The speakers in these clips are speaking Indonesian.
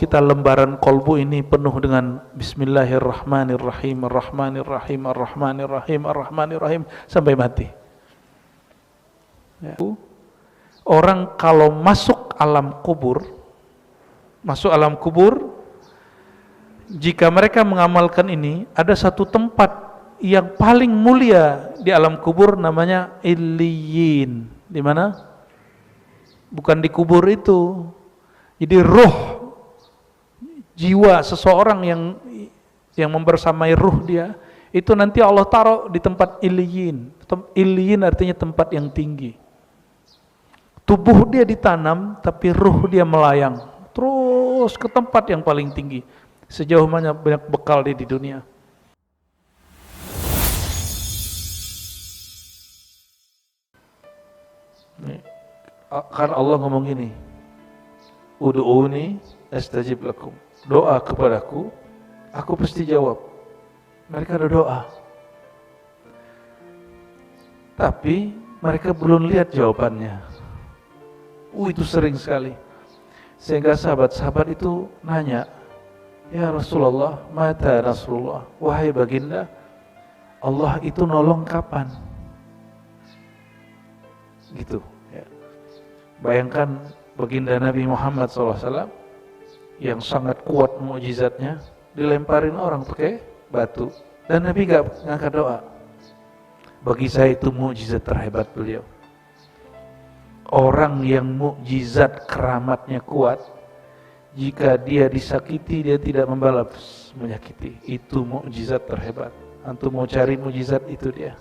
kita lembaran kolbu ini penuh dengan Bismillahirrahmanirrahim, Ar-Rahmanirrahim, Ar-Rahmanirrahim, Ar-Rahmanirrahim sampai mati. Ya. Orang kalau masuk alam kubur, jika mereka mengamalkan ini, ada satu tempat yang paling mulia di alam kubur namanya Illiyin. Di mana? Bukan di kubur itu. Jadi ruh, jiwa seseorang yang membersamai ruh dia, itu nanti Allah taruh di tempat Illiyin. Illiyin artinya tempat yang tinggi. Tubuh dia ditanam, tapi ruh dia melayang terus ke tempat yang paling tinggi. Sejauh mana banyak bekal dia di dunia. Kan Allah ngomong gini, Ud'uni astajib lakum. Doa kepadaku, aku pasti jawab. Mereka ada doa, tapi mereka belum lihat jawabannya. Itu sering sekali. Sehingga sahabat-sahabat itu nanya, ya Rasulullah, mata Rasulullah, wahai baginda, Allah itu nolong kapan? Gitu ya. Bayangkan baginda Nabi Muhammad SAW yang sangat kuat mukjizatnya, dilemparin orang pakai batu dan Nabi gak ngangkat doa. Bagi saya itu mukjizat terhebat beliau. Orang yang mukjizat keramatnya kuat, jika dia disakiti dia tidak membalas menyakiti. Itu mukjizat terhebat. Antum mau cari mukjizat itu dia.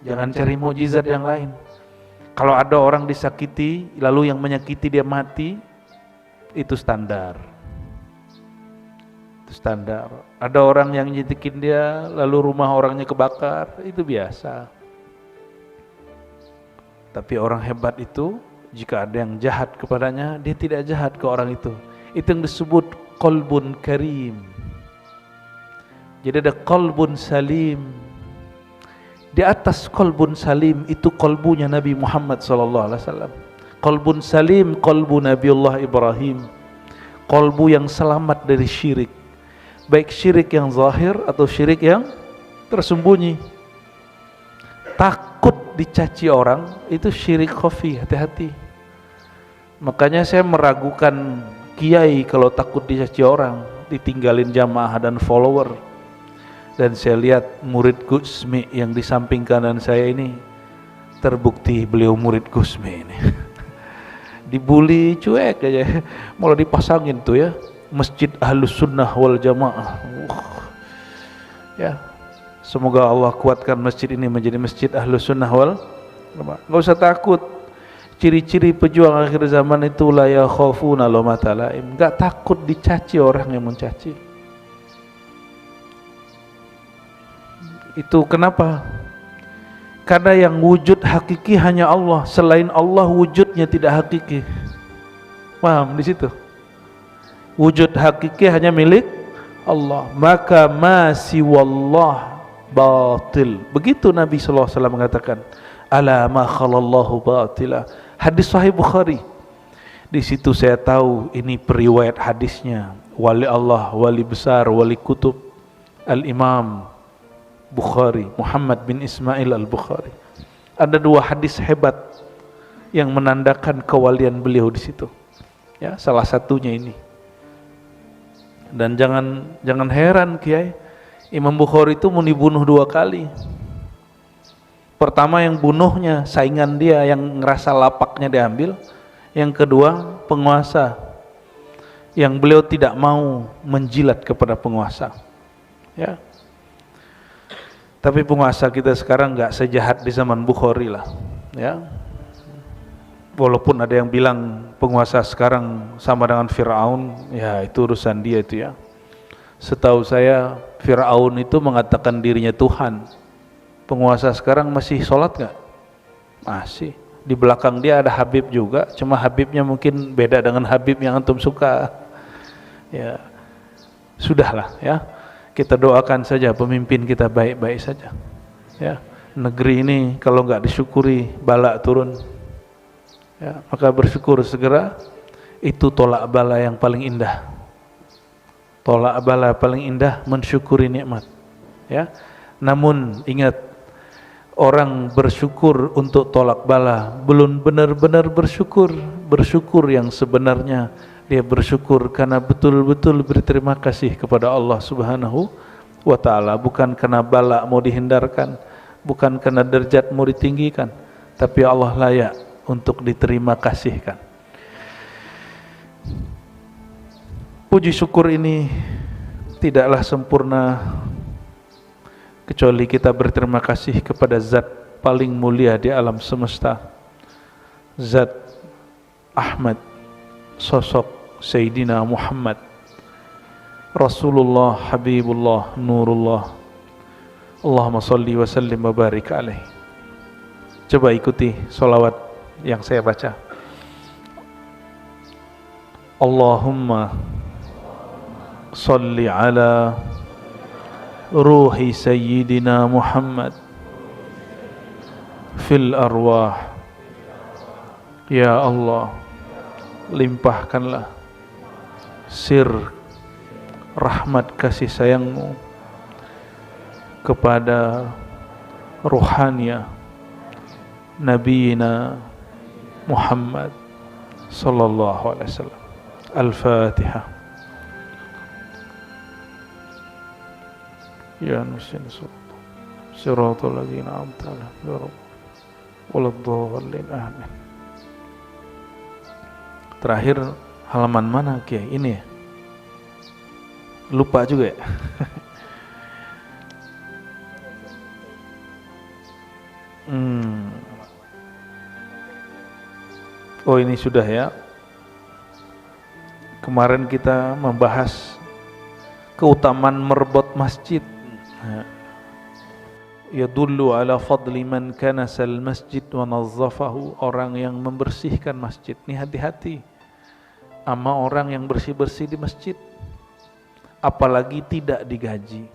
Jangan cari mukjizat yang lain. Kalau ada orang disakiti, lalu yang menyakiti dia mati, itu standar. Itu standar. Ada orang yang nyetikin dia, lalu rumah orangnya kebakar, itu biasa. Tapi orang hebat itu, jika ada yang jahat kepadanya, dia tidak jahat ke orang itu. Itu yang disebut qalbun karim. Jadi ada qalbun salim. Di atas qalbun salim itu qalbunya Nabi Muhammad SAW. Qalbun salim, qalbu Nabiullah Ibrahim. Qalbu yang selamat dari syirik. Baik syirik yang zahir atau syirik yang tersembunyi. Takut dicaci orang, itu syirik khafi, hati-hati. Makanya saya meragukan kiai kalau takut dicaci orang, ditinggalin jamaah dan follower. Dan saya lihat murid Gusmi yang di samping kanan saya ini, terbukti beliau murid Gusmi ini. Dibully cuek aja, malah dipasangin tuh ya, Masjid Ahlus Sunnah wal Jamaah. Ya, semoga Allah kuatkan masjid ini menjadi Masjid Ahlus Sunnah wal Jamaah. Gak usah takut. Ciri-ciri pejuang akhir zaman itu la yakhafuna lawmata laim. Gak takut dicaci orang yang mencaci. Itu kenapa? Karena yang wujud hakiki hanya Allah. Selain Allah wujudnya tidak hakiki. Paham di situ? Wujud hakiki hanya milik Allah. Maka ma siwallah batil. Begitu Nabi SAW mengatakan, ala ma khalallahu batila. Hadis Sahih Bukhari. Di situ saya tahu ini periwayat hadisnya wali Allah, wali besar, wali kutub, Al-Imam Bukhari, Muhammad bin Ismail Al-Bukhari. Ada dua hadis hebat yang menandakan kewalian beliau di situ. Ya, salah satunya ini. Dan jangan heran Kiai, Imam Bukhari itu mau dibunuh 2 kali. Pertama yang bunuhnya saingan dia yang ngerasa lapaknya diambil. Yang kedua penguasa yang beliau tidak mau menjilat kepada penguasa. Ya. Tapi penguasa kita sekarang nggak sejahat di zaman Bukhari lah, ya. Walaupun ada yang bilang penguasa sekarang sama dengan Fir'aun, ya itu urusan dia itu ya. Setahu saya Fir'aun itu mengatakan dirinya Tuhan. Penguasa sekarang masih sholat nggak? Masih. Di belakang dia ada Habib juga, cuma Habibnya mungkin beda dengan Habib yang antum suka. Ya, sudahlah ya. Kita doakan saja pemimpin kita baik-baik saja. Ya, negeri ini kalau nggak disyukuri bala turun. Ya, maka bersyukur segera. Itu tolak bala yang paling indah. Tolak bala paling indah mensyukuri nikmat, ya. Namun ingat, orang bersyukur untuk tolak bala belum benar-benar bersyukur. Bersyukur yang sebenarnya dia bersyukur karena betul-betul berterima kasih kepada Allah Subhanahu wa ta'ala, bukan karena bala mau dihindarkan, bukan karena derajat mau ditinggikan, tapi Allah layak untuk diterima kasihkan. Puji syukur ini tidaklah sempurna kecuali kita berterima kasih kepada Zat paling mulia di alam semesta, Zat Ahmad, sosok Sayyidina Muhammad, Rasulullah, Habibullah, Nurullah. Allahumma salli wa sallim wa barik alaih. Coba ikuti salawat yang saya baca. Allahumma salli ala ruhi Sayyidina Muhammad fil arwah. Ya Allah, limpahkanlah sir rahmat kasih sayangmu kepada ruhania Nabiina Muhammad sallallahu alaihi wasallam. Al-Fatihah. Ya nusin siratal ladzina an'amta alaihim waladdallin. Amin. Terakhir halaman mana Kiai? Ini ya? Lupa juga ya? Oh ini sudah ya. Kemarin kita membahas keutamaan merbot masjid. Yadullu ala fadli man kanasal masjid wa nazzafahu. Orang yang membersihkan masjid. Ini hati-hati sama orang yang bersih-bersih di masjid, apalagi tidak digaji,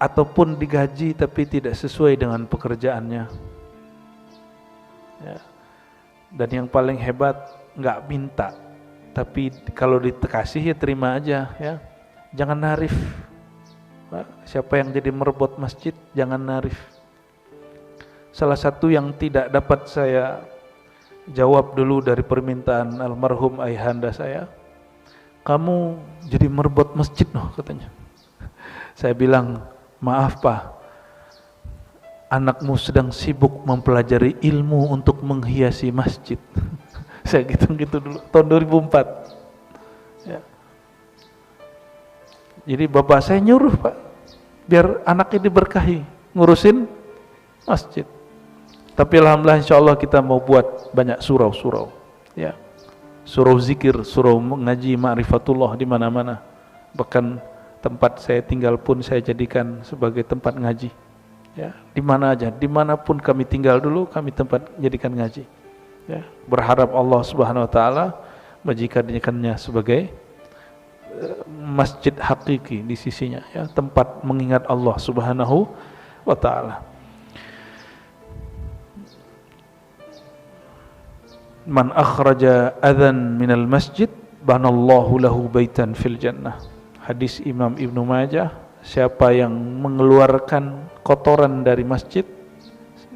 ataupun digaji tapi tidak sesuai dengan pekerjaannya, ya. Dan yang paling hebat, nggak minta, tapi kalau dikasih ya terima aja, ya. Jangan narif. Siapa yang jadi merbot masjid, jangan narif. Salah satu yang tidak dapat saya jawab dulu dari permintaan almarhum ayahanda saya, kamu jadi merbot masjid noh, katanya. Saya bilang, maaf Pak, anakmu sedang sibuk mempelajari ilmu untuk menghiasi masjid. Saya gitu dulu, tahun 2004. Ya. Jadi bapak saya nyuruh Pak, biar anaknya diberkahi, ngurusin masjid. Tapi alhamdulillah insyaallah kita mau buat banyak surau-surau, ya. Surau zikir, surau mengaji ma'rifatullah di mana-mana. Bahkan tempat saya tinggal pun saya jadikan sebagai tempat ngaji, ya. Di mana aja, dimanapun kami tinggal dulu, kami tempat jadikan ngaji, ya. Berharap Allah Subhanahu wa taala menjadikannya sebagai masjid hakiki di sisinya, ya, tempat mengingat Allah Subhanahu wa taala. Man akhraja adhan minal masjid banallahu lahu baitan fil jannah. Hadis Imam Ibnu Majah, siapa yang mengeluarkan kotoran dari masjid,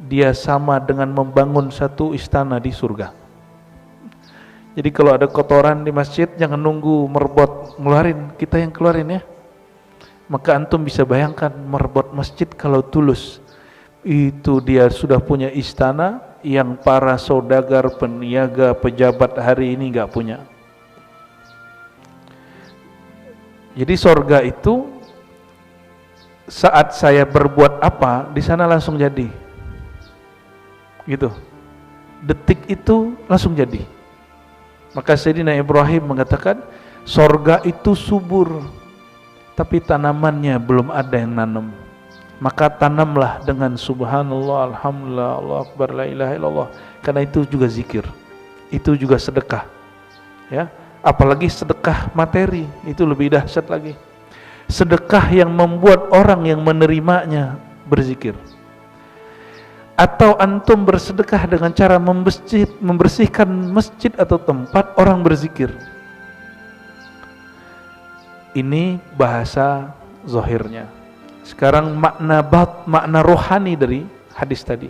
dia sama dengan membangun satu istana di surga. Jadi kalau ada kotoran di masjid, jangan nunggu merbot ngeluarin, kita yang keluarin, ya. Maka antum bisa bayangkan merbot masjid kalau tulus, itu dia sudah punya istana yang para saudagar, peniaga, pejabat hari ini nggak punya. Jadi sorga itu saat saya berbuat apa, di sana langsung jadi, gitu. Detik itu langsung jadi. Maka Sayyidina Ibrahim mengatakan, sorga itu subur, tapi tanamannya belum ada yang nanam. Maka tanamlah dengan subhanallah, alhamdulillah, Allah akbar, la ilaha illallah. Karena itu juga zikir, itu juga sedekah, ya. Apalagi sedekah materi, itu lebih dahsyat lagi. Sedekah yang membuat orang yang menerimanya berzikir. Atau antum bersedekah dengan cara membersihkan masjid atau tempat orang berzikir. Ini bahasa zahirnya. Sekarang makna rohani dari hadis tadi.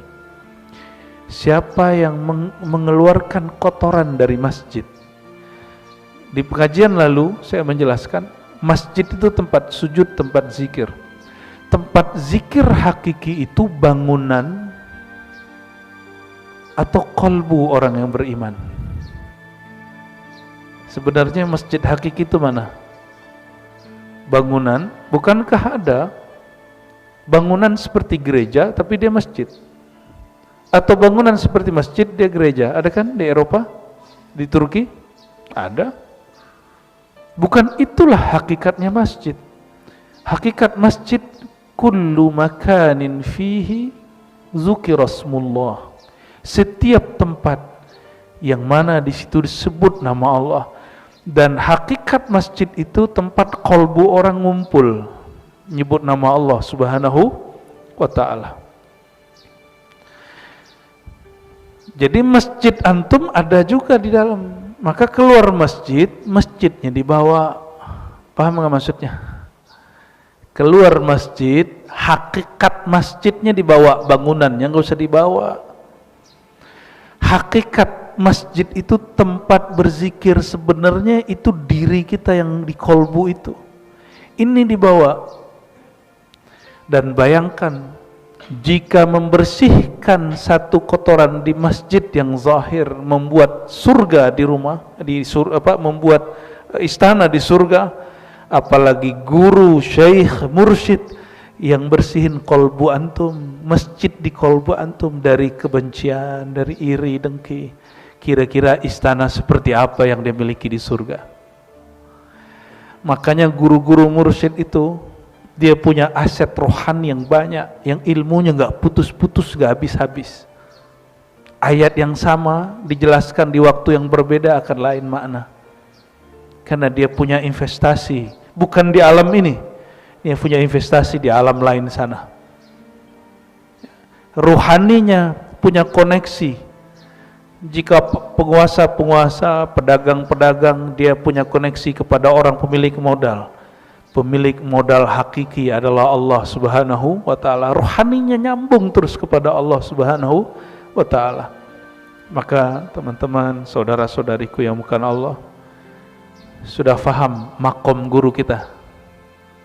Siapa yang mengeluarkan kotoran dari masjid. Di pengajian lalu saya menjelaskan, masjid itu tempat sujud, tempat zikir. Tempat zikir hakiki itu bangunan atau kolbu orang yang beriman. Sebenarnya masjid hakiki itu mana? Bangunan, bukankah ada bangunan seperti gereja tapi dia masjid? Atau bangunan seperti masjid dia gereja? Ada kan di Eropa? Di Turki? Ada. Bukan itulah hakikatnya masjid. Hakikat masjid kullu makanin fihi dzukirasmullah. Setiap tempat yang mana di situ disebut nama Allah, dan hakikat masjid itu tempat kolbu orang ngumpul nyebut nama Allah Subhanahu wa ta'ala. Jadi masjid antum ada juga di dalam. Maka keluar masjid, masjidnya dibawa. Paham nggak maksudnya? Keluar masjid, hakikat masjidnya dibawa, bangunannya nggak usah dibawa. Hakikat masjid itu tempat berzikir, sebenarnya itu diri kita yang di kolbu itu. Ini dibawa. Dan bayangkan jika membersihkan satu kotoran di masjid yang zahir membuat surga di rumah, membuat istana di surga, apalagi guru, syekh, mursyid yang bersihin kolbu antum, masjid di kolbu antum dari kebencian, dari iri, dengki. Kira-kira istana seperti apa yang dia miliki di surga? Makanya guru-guru mursyid itu dia punya aset rohani yang banyak, yang ilmunya nggak putus-putus, nggak habis-habis. Ayat yang sama dijelaskan di waktu yang berbeda akan lain makna. Karena dia punya investasi, bukan di alam ini, dia punya investasi di alam lain sana. Rohaninya punya koneksi. Jika penguasa-penguasa, pedagang-pedagang, dia punya koneksi kepada orang pemilik modal. Pemilik modal hakiki adalah Allah Subhanahu wa ta'ala. Rohaninya nyambung terus kepada Allah Subhanahu wa ta'ala. Maka teman-teman, saudara-saudariku yang bukan Allah, sudah faham makom guru kita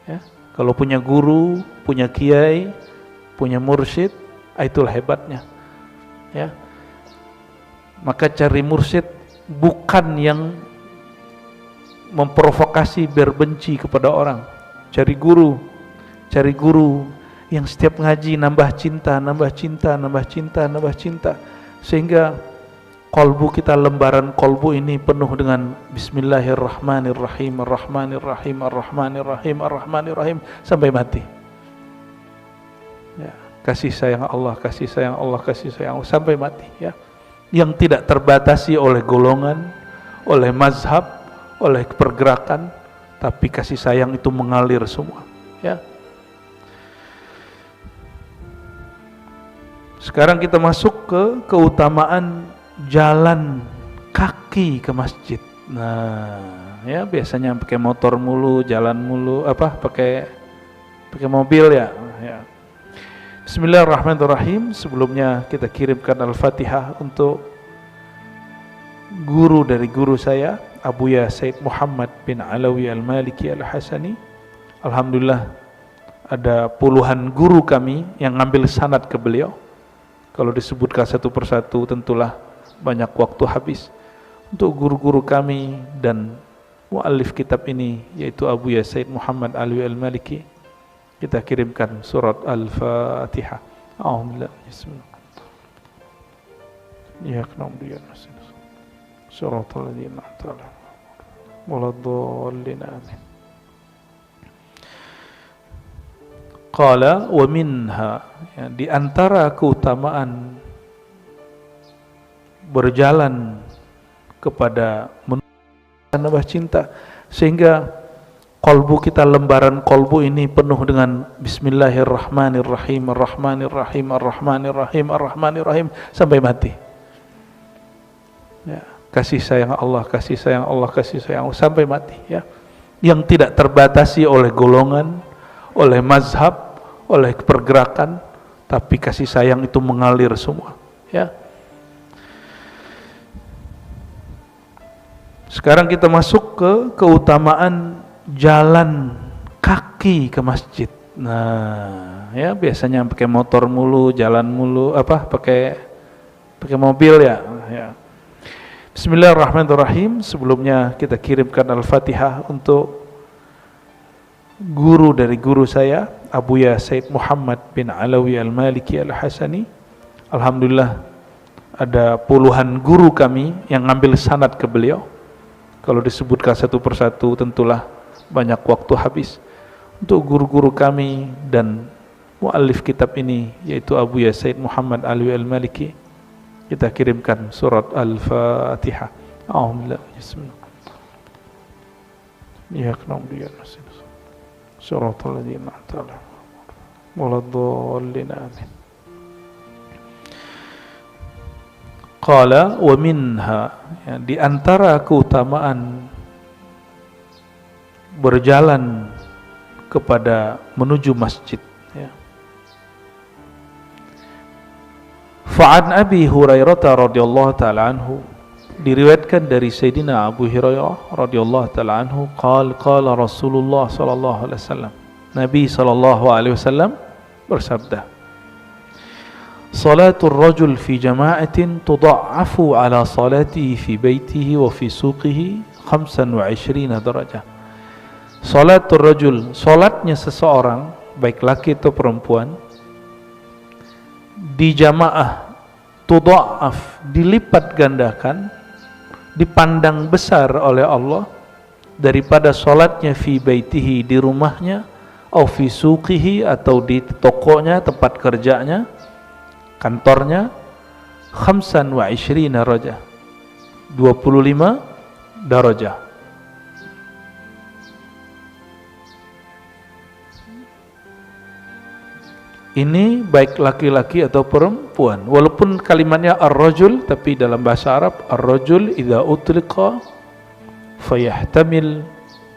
ya? Kalau punya guru, punya kiai, punya mursyid, itulah hebatnya ya. Maka cari mursyid bukan yang memprovokasi biar benci kepada orang. Cari guru yang setiap ngaji nambah cinta, nambah cinta, nambah cinta, nambah cinta, sehingga kolbu kita, lembaran kolbu ini penuh dengan Bismillahirrahmanirrahim, Ar-Rahmanirrahim, Ar-Rahmanirrahim, Ar-Rahmanirrahim sampai mati ya. Kasih sayang Allah, kasih sayang Allah, kasih sayang Allah sampai mati ya. Yang tidak terbatasi oleh golongan, oleh mazhab, oleh pergerakan, tapi kasih sayang itu mengalir semua ya. Sekarang kita masuk ke keutamaan jalan kaki ke masjid. Nah ya, biasanya pakai motor mulu, jalan mulu, pakai mobil ya. Bismillahirrahmanirrahim. Sebelumnya kita kirimkan Al-Fatihah untuk guru dari guru saya, Abuya Said Muhammad bin Alawi Al-Maliki Al-Hasani. Alhamdulillah ada puluhan guru kami yang ngambil sanad ke beliau. Kalau disebutkan satu persatu tentulah banyak waktu habis. Untuk guru-guru kami dan muallif kitab ini, yaitu Abuya Said Muhammad Alawi Al-Maliki, kita kirimkan surat Al-Fatihah. Alhamdulillah. Ya na'budu wa nasta'in. Shiratal ladzina an'amta 'alaihim waladdallin. Amin. Qala wa minha, ya, di antara keutamaan berjalan kepada menambah cinta, sehingga Kolbu kita, lembaran kolbu ini penuh dengan Bismillahirrahmanirrahim, Ar-Rahmanirrahim, Ar-Rahmanirrahim, Ar-Rahmanirrahim sampai mati. Ya, kasih sayang Allah, kasih sayang Allah, kasih sayang Allah sampai mati. Ya, yang tidak terbatasi oleh golongan, oleh mazhab, oleh pergerakan, tapi kasih sayang itu mengalir semua. Ya. Sekarang kita masuk ke keutamaan jalan kaki ke masjid. Nah, ya biasanya pakai motor mulu, jalan mulu, pakai mobil ya. Bismillahirrahmanirrahim. Sebelumnya kita kirimkan Al-Fatihah untuk guru dari guru saya, Abuya Said Muhammad bin Alawi Al-Maliki Al-Hasani. Alhamdulillah ada puluhan guru kami yang ngambil sanad ke beliau. Kalau disebutkan satu persatu tentulah banyak waktu habis. Untuk guru-guru kami dan muallif kitab ini, yaitu Abuya Said Muhammad Alawi Al-Maliki, kita kirimkan surat Al-Fatihah. Alhamdulillah. Ya kenamdiya suratul ladzina an'amta waladdallin amin. Qala wa minha, ya, di antara keutamaan berjalan kepada menuju masjid, ya. Fa'an Abi Hurairah radhiyallahu taala anhu, diriwayatkan dari Sayyidina Abu Hurairah radhiyallahu taala anhu, qala Rasulullah sallallahu alaihi wasallam, Nabi sallallahu alaihi wasallam bersabda, salatul rajul fi jama'atin tudha'afu ala salatihi fi baitihi wa fi suqihi 25 darajah. Salatul rajul, salatnya seseorang baik laki atau perempuan di jamaah, tudha'af, dilipat gandakan, dipandang besar oleh Allah daripada salatnya fi baitihi, di rumahnya, au fi suqihi, atau di tokonya, tempat kerjanya, kantornya, 25 darajah, 25 darajah. Ini baik laki-laki atau perempuan. Walaupun kalimatnya ar-rajul, tapi dalam bahasa Arab ar-rajul idza utliqa fayahtamil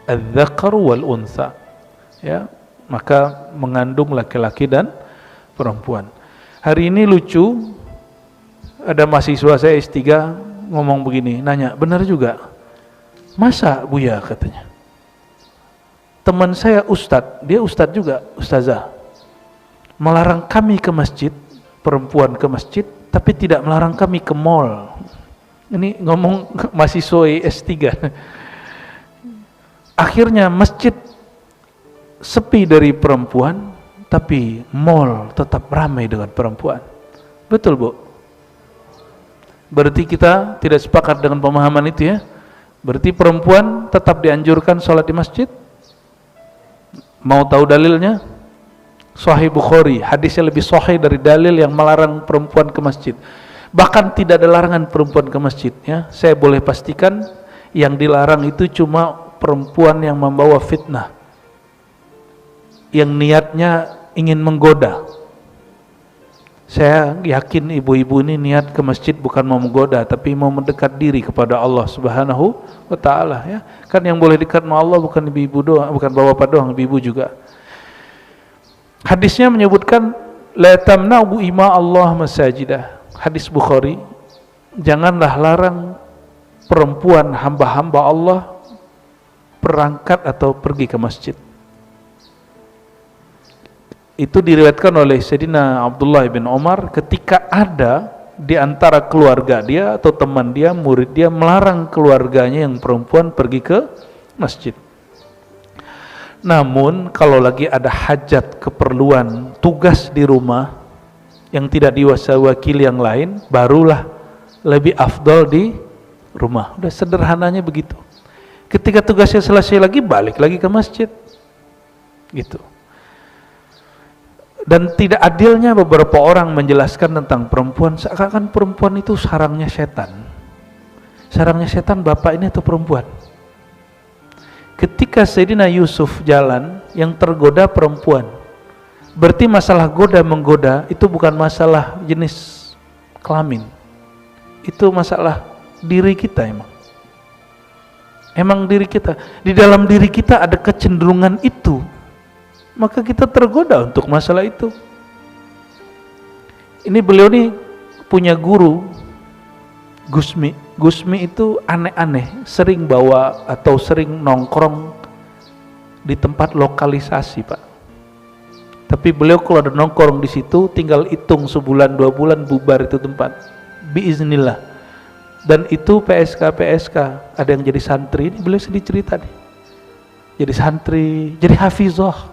adz-dzakar wal untha. Ya, maka mengandung laki-laki dan perempuan. Hari ini lucu, ada mahasiswa saya S3 ngomong begini, nanya, benar juga? Masa Buya, katanya. Teman saya ustadz, dia ustadz juga, ustazah, melarang kami ke masjid, perempuan ke masjid, tapi tidak melarang kami ke mall. Ini ngomong mahasiswa S3. Akhirnya masjid sepi dari perempuan, tapi mall tetap ramai dengan perempuan. Betul, Bu? Berarti kita tidak sepakat dengan pemahaman itu, ya? Berarti perempuan tetap dianjurkan sholat di masjid? Mau tahu dalilnya? Sahih Bukhari, hadisnya lebih sahih dari dalil yang melarang perempuan ke masjid. Bahkan tidak ada larangan perempuan ke masjid, ya. Saya boleh pastikan yang dilarang itu cuma perempuan yang membawa fitnah, yang niatnya ingin menggoda. Saya yakin ibu-ibu ini niat ke masjid bukan mau menggoda, tapi mau mendekat diri kepada Allah Subhanahu wa taala, ya. Kan yang boleh dekat sama Allah bukan ibu-ibu doang, bukan bapak doang, ibu-ibu juga. Hadisnya menyebutkan la tamna'u ima Allah masajidah. Hadis Bukhari, janganlah larang perempuan hamba-hamba Allah berangkat atau pergi ke masjid. Itu diriwayatkan oleh Sayyidina Abdullah bin Umar ketika ada di antara keluarga dia atau teman dia, murid dia, melarang keluarganya yang perempuan pergi ke masjid. Namun kalau lagi ada hajat, keperluan, tugas di rumah yang tidak diwakili yang lain, barulah lebih afdol di rumah. Udah sederhananya begitu. Ketika tugasnya selesai lagi, balik lagi ke masjid. Gitu. Dan tidak adilnya beberapa orang menjelaskan tentang perempuan, seakan-akan perempuan itu sarangnya setan. Sarangnya setan bapak ini atau perempuan? ketika Sayyidina Yusuf jalan, yang tergoda perempuan. Berarti masalah goda menggoda itu bukan masalah jenis kelamin. Itu masalah diri kita emang. Emang diri kita. Di dalam diri kita ada kecenderungan itu. Maka kita tergoda untuk masalah itu. Ini beliau nih punya guru Gusmi. Gusmi itu aneh-aneh, sering bawa atau sering nongkrong di tempat lokalisasi, Pak. Tapi beliau kalau ada nongkrong di situ, tinggal hitung sebulan 2 bulan bubar itu tempat. Biiznillah. Dan itu PSK, ada yang jadi santri. Ini beliau sedih cerita nih. Jadi santri, jadi hafizah.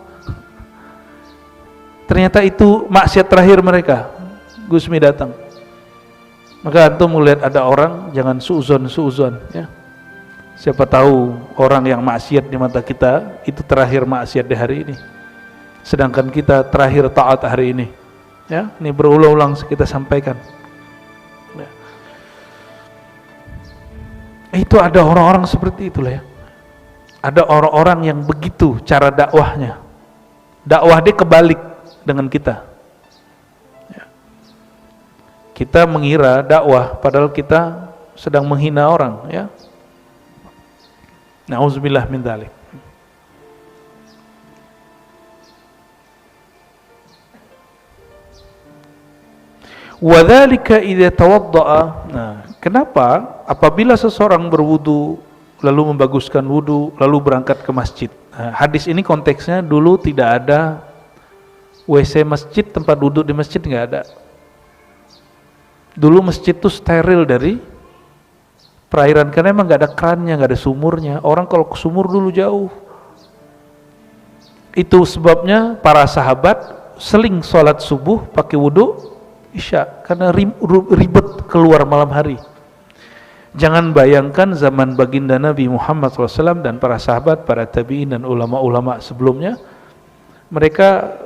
Ternyata itu maksiat terakhir mereka. Gusmi datang. Maka antum melihat ada orang, jangan suuzon ya. Siapa tahu orang yang maksiat di mata kita itu terakhir maksiat di hari ini. Sedangkan kita terakhir taat hari ini. Ya, ini berulang-ulang kita sampaikan. Ya. Itu ada orang-orang seperti itulah ya. Ada orang-orang yang begitu cara dakwahnya. Dakwah dia kebalik dengan kita. Kita mengira dakwah padahal kita sedang menghina orang, ya. Nauzubillah min dzalik. Wa dzalika idza tawaddaa. Nah, kenapa apabila seseorang berwudu lalu membaguskan wudu lalu berangkat ke masjid. Nah, hadis ini konteksnya dulu tidak ada WC masjid, tempat duduk di masjid nggak ada. Dulu masjid itu steril dari perairan karena emang nggak ada krannya, nggak ada sumurnya. Orang kalau ke sumur dulu jauh. Itu sebabnya para sahabat seling sholat subuh pakai wudu isya karena ribet keluar malam hari. Jangan bayangkan zaman baginda Nabi Muhammad SAW dan para sahabat, para tabi'in dan ulama-ulama sebelumnya, mereka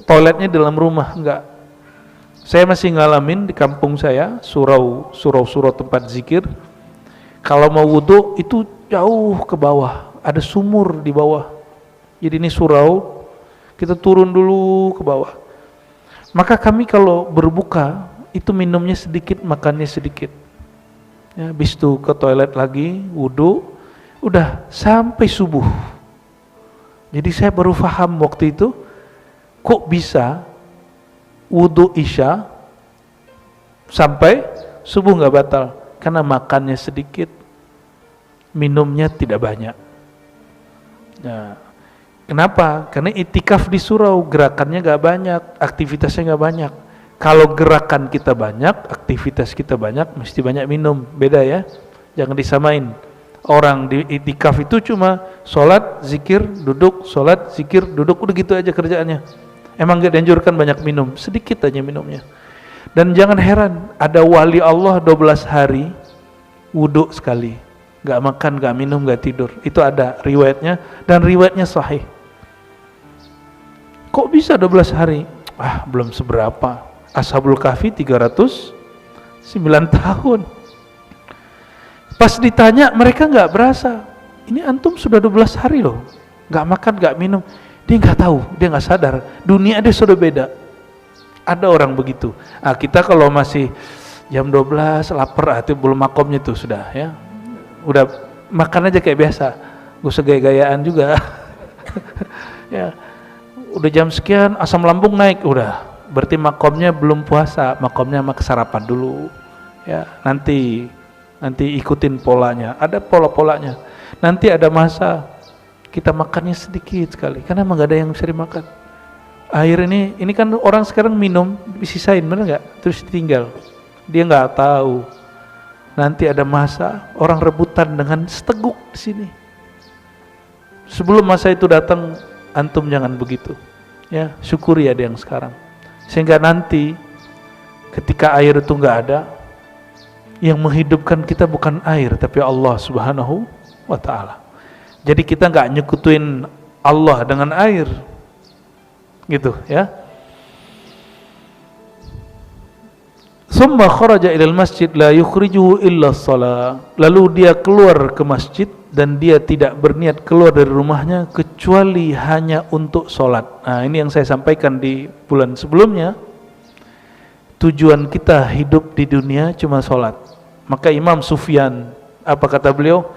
toiletnya di dalam rumah, enggak. Saya masih ngalamin di kampung saya, surau tempat zikir. Kalau mau wudu itu jauh ke bawah, ada sumur di bawah. Jadi ini surau, kita turun dulu ke bawah. Maka kami kalau berbuka itu minumnya sedikit, makannya sedikit. Ya, habis itu ke toilet lagi, wudu, udah sampai subuh. Jadi saya baru paham waktu itu, kok bisa wudu isya sampai subuh nggak batal? Karena makannya sedikit, minumnya tidak banyak. Nah, kenapa? Karena itikaf di surau, gerakannya nggak banyak, aktivitasnya nggak banyak. Kalau gerakan kita banyak, aktivitas kita banyak, mesti banyak minum. Beda ya, jangan disamain. Orang di itikaf itu cuma sholat, zikir, duduk, sholat, zikir, duduk, udah gitu aja kerjaannya. Emang gak dianjurkan banyak minum, sedikit aja minumnya. Dan jangan heran, ada wali Allah 12 hari wudu sekali, gak makan, gak minum, gak tidur. Itu ada riwayatnya, dan riwayatnya sahih. Kok bisa 12 hari? Belum seberapa. Ashabul Kahfi 309 tahun. Pas ditanya mereka gak berasa. Ini antum sudah 12 hari loh, gak makan, gak minum. Dia nggak tahu, dia nggak sadar, dunia dia sudah beda. Ada orang begitu. Kita kalau masih jam 12 lapar, itu belum makomnya tuh sudah ya. Udah makan aja kayak biasa, gak usah gaya-gayaan juga. Ya, udah jam sekian asam lambung naik, udah. Berarti makomnya belum puasa, makomnya mak sarapan dulu. Ya, nanti ikutin polanya. Ada pola-polanya. Nanti ada masa kita makannya sedikit sekali, karena emang gak ada yang bisa dimakan. Air ini kan orang sekarang minum, disisain, bener gak? Terus ditinggal. Dia gak tahu. Nanti ada masa orang rebutan dengan seteguk di sini. Sebelum masa itu datang, antum jangan begitu. Ya, syukuri ada yang sekarang. Sehingga nanti ketika air itu gak ada, yang menghidupkan kita bukan air, tapi Allah Subhanahu wa Ta'ala. Jadi kita nggak nyekutuin Allah dengan air, gitu ya. Summa kharaja ilal masjid la yukhrijuhu illa shalah. Lalu dia keluar ke masjid dan dia tidak berniat keluar dari rumahnya kecuali hanya untuk sholat. Nah, ini yang saya sampaikan di bulan sebelumnya. Tujuan kita hidup di dunia cuma sholat. Maka Imam Sufyan, apa kata beliau?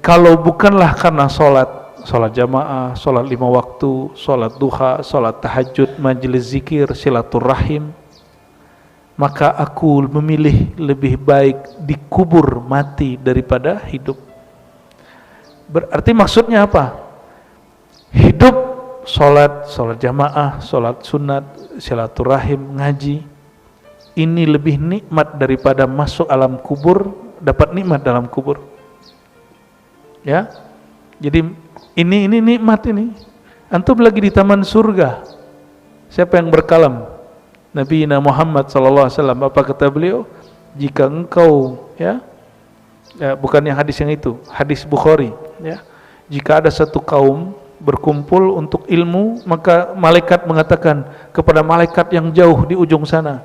Kalau bukanlah karena sholat jamaah, sholat 5 waktu, sholat duha, sholat tahajud, majelis zikir, silaturahim, maka aku memilih lebih baik dikubur mati daripada hidup. Berarti maksudnya apa? Hidup, sholat jamaah, sholat sunat, silaturahim, ngaji, ini lebih nikmat daripada masuk alam kubur, dapat nikmat dalam kubur. Ya, jadi ini nikmat ini. Antum lagi di taman surga. Siapa yang berkalam? Nabi Muhammad SAW. Apa kata beliau? Jika engkau bukan yang hadis yang itu, hadis Bukhari, ya. Jika ada satu kaum berkumpul untuk ilmu, maka malaikat mengatakan kepada malaikat yang jauh di ujung sana,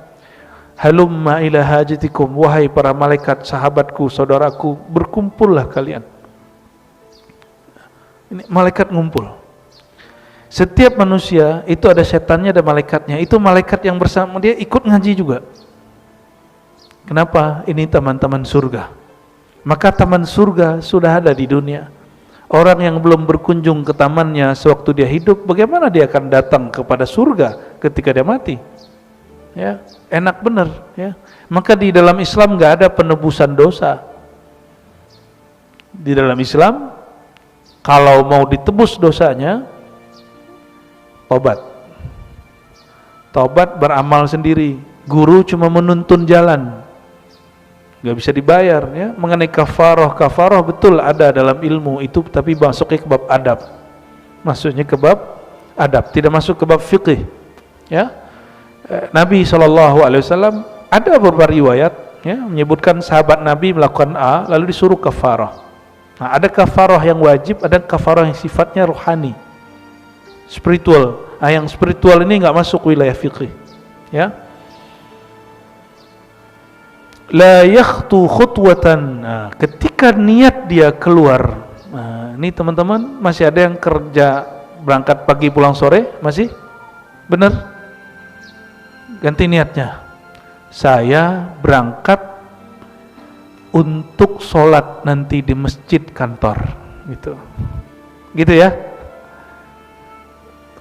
halumma ila hajatikum, wahai para malaikat, sahabatku, saudaraku, berkumpullah kalian. Ini malaikat ngumpul. Setiap manusia itu ada setannya, ada malaikatnya. Itu malaikat yang bersama dia ikut ngaji juga. Kenapa? Ini taman-taman surga. Maka taman surga sudah ada di dunia. Orang yang belum berkunjung ke tamannya sewaktu dia hidup, bagaimana dia akan datang kepada surga ketika dia mati? Ya, enak benar, ya. Maka di dalam Islam nggak ada penebusan dosa. Di dalam Islam, kalau mau ditebus dosanya, tobat beramal sendiri. Guru cuma menuntun jalan, nggak bisa dibayar, ya. Mengenai kafarah betul ada dalam ilmu itu, tapi masuknya ke bab adab. Masuknya ke bab adab, tidak masuk ke bab fikih, ya. Nabi SAW ada beberapa riwayat, ya, menyebutkan sahabat Nabi melakukan A lalu disuruh kafarah. Nah, ada kafarah yang wajib, ada kafarah yang sifatnya rohani, spiritual. Nah, yang spiritual ini nggak masuk wilayah fikih, ya. La yakhtu khutwatan. Nah, ketika niat dia keluar, nah, ini teman-teman masih ada yang kerja berangkat pagi pulang sore, masih benar? Ganti niatnya, saya berangkat untuk sholat nanti di masjid kantor, gitu ya.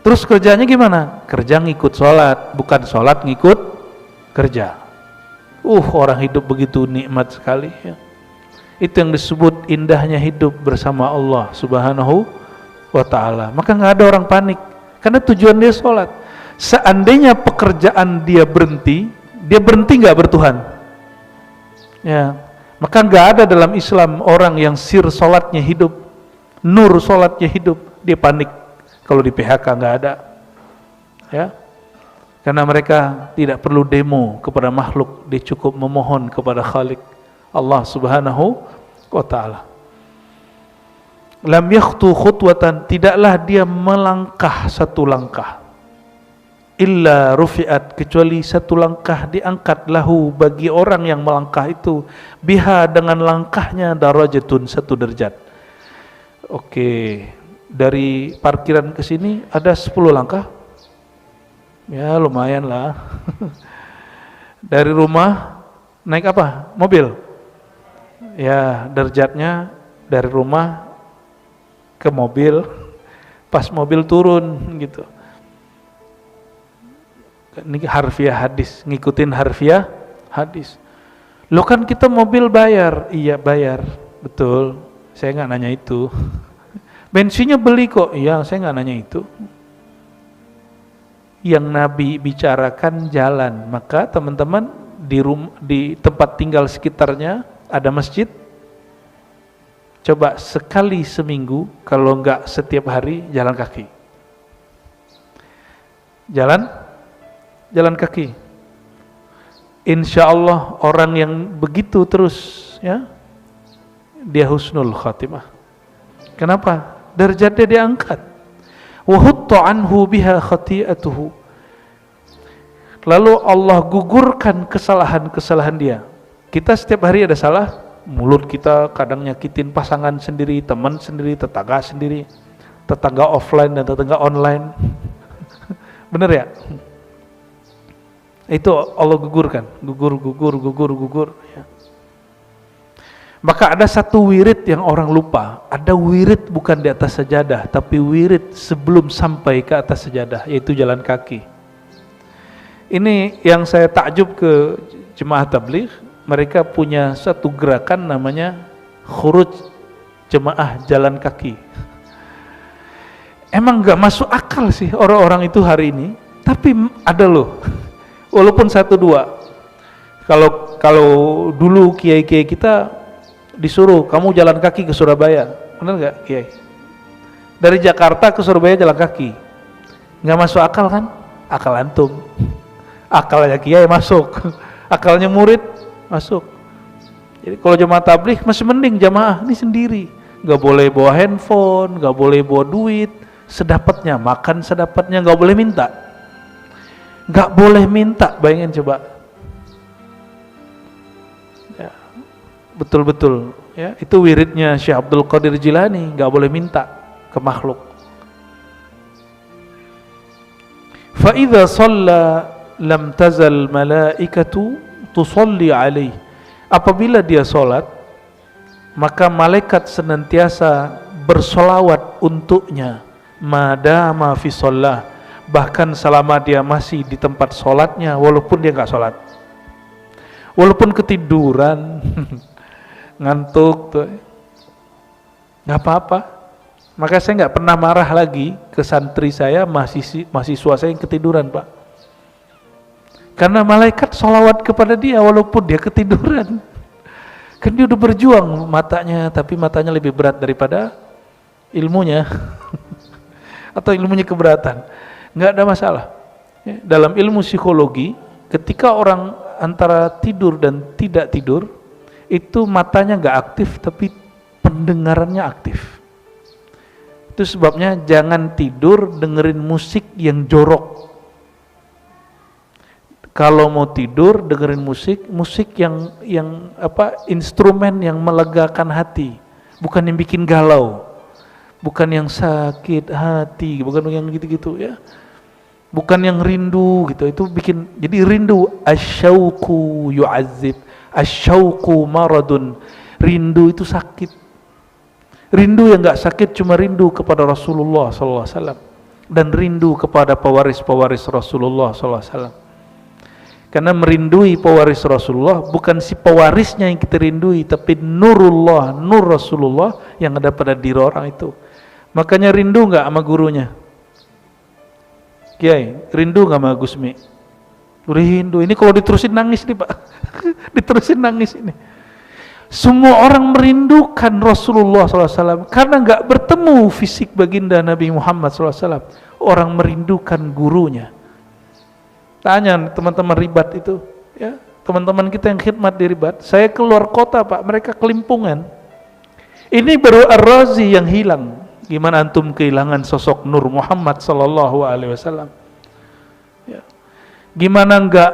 Terus kerjanya gimana? Kerja ngikut sholat, bukan sholat ngikut kerja. Orang hidup begitu nikmat sekali, ya. Itu yang disebut indahnya hidup bersama Allah Subhanahu wa ta'ala. Maka nggak ada orang panik, karena tujuan dia sholat. Seandainya pekerjaan dia berhenti nggak bertuhan, ya. Maka nggak ada dalam Islam orang yang sir sholatnya hidup, nur sholatnya hidup, dia panik kalau di PHK, nggak ada, ya. Karena mereka tidak perlu demo kepada makhluk, dia cukup memohon kepada Khalik Allah Subhanahu wa ta'ala. Lam yakhtu khutwatan, tidaklah dia melangkah satu langkah, illa rufi'at, kecuali satu langkah diangkat lahu bagi orang yang melangkah itu, biha, dengan langkahnya, darajatun, satu derajat. Oke, dari parkiran ke sini ada 10 langkah, ya lumayan lah. Dari rumah naik apa? Mobil, ya derajatnya dari rumah ke mobil, pas mobil turun, gitu. Ini harfiah hadis, ngikutin harfiah hadis. Lo kan kita mobil bayar, iya bayar, betul. Saya nggak nanya itu. Bensinnya beli kok, iya saya nggak nanya itu. Yang Nabi bicarakan jalan. Maka teman-teman di tempat tinggal sekitarnya ada masjid. Coba sekali seminggu, kalau nggak setiap hari, jalan kaki. Jalan kaki. Insya Allah orang yang begitu terus, ya, dia husnul khatimah. Kenapa? Derajatnya diangkat. Wa hutta anhu biha khati'atuhu. Lalu Allah gugurkan kesalahan-kesalahan dia. Kita setiap hari ada salah, mulut kita kadang nyakitin pasangan sendiri, teman sendiri, tetangga offline dan tetangga online. Bener ya? Itu Allah gugurkan, gugur ya. Maka ada satu wirid yang orang lupa. Ada wirid bukan di atas sajadah, tapi wirid sebelum sampai ke atas sajadah, yaitu jalan kaki. Ini yang saya takjub ke jemaah tabligh, mereka punya satu gerakan namanya khuruj jemaah jalan kaki. Emang gak masuk akal sih orang-orang itu hari ini, tapi ada loh. Walaupun satu dua. Kalau dulu kiai-kiai kita disuruh kamu jalan kaki ke Surabaya, benar nggak kiai? Dari Jakarta ke Surabaya jalan kaki, nggak masuk akal kan? Akal antum, akalnya kiai masuk, akalnya murid masuk. Jadi kalau jemaah tabligh masih mending jamaah ini sendiri, nggak boleh bawa handphone, nggak boleh bawa duit, sedapatnya makan sedapatnya, nggak boleh minta, bayangin coba. Betul-betul ya, itu wiridnya Syekh Abdul Qadir Jilani, nggak boleh minta ke makhluk. Fa idza shalla lam tazal malaikatu tusalli alaihi. Apabila dia salat, maka malaikat senantiasa bersolawat untuknya, madama fi shalah, bahkan selama dia masih di tempat salatnya, walaupun dia nggak salat, walaupun ketiduran ngantuk tuh, nggak apa-apa. Maka saya nggak pernah marah lagi ke santri saya, mahasiswa saya yang ketiduran, Pak, karena malaikat sholawat kepada dia walaupun dia ketiduran. Kan dia udah berjuang matanya, tapi matanya lebih berat daripada ilmunya atau ilmunya keberatan, nggak ada masalah ya. Dalam ilmu psikologi, ketika orang antara tidur dan tidak tidur, itu matanya nggak aktif tapi pendengarannya aktif. Itu sebabnya jangan tidur dengerin musik yang jorok. Kalau mau tidur dengerin musik yang instrumen yang melegakan hati, bukan yang bikin galau, bukan yang sakit hati, bukan yang gitu-gitu ya, bukan yang rindu gitu. Itu bikin jadi rindu. Asyauqu yu'azzib, asyauqu maradun. Rindu itu sakit. Rindu yang enggak sakit cuma rindu kepada Rasulullah sallallahu alaihi wasallam dan rindu kepada pewaris-pewaris Rasulullah sallallahu alaihi wasallam. Karena merindui pewaris Rasulullah bukan si pewarisnya yang kita rindui, tapi nurullah, nur Rasulullah yang ada pada diri orang itu. Makanya rindu enggak sama gurunya? Kiai, rindu enggak sama Gusmi? Rindu. Ini kalau diterusin nangis nih, Pak. Diterusin nangis ini. Semua orang merindukan Rasulullah SAW karena enggak bertemu fisik baginda Nabi Muhammad SAW. Orang merindukan gurunya. Tanya teman-teman ribat itu, ya, teman-teman kita yang khidmat di ribat. Saya keluar kota, Pak, mereka kelimpungan. Ini baru Ar-Razi yang hilang. Gimana antum kehilangan sosok Nur Muhammad sallallahu alaihi wasallam? Ya. Gimana enggak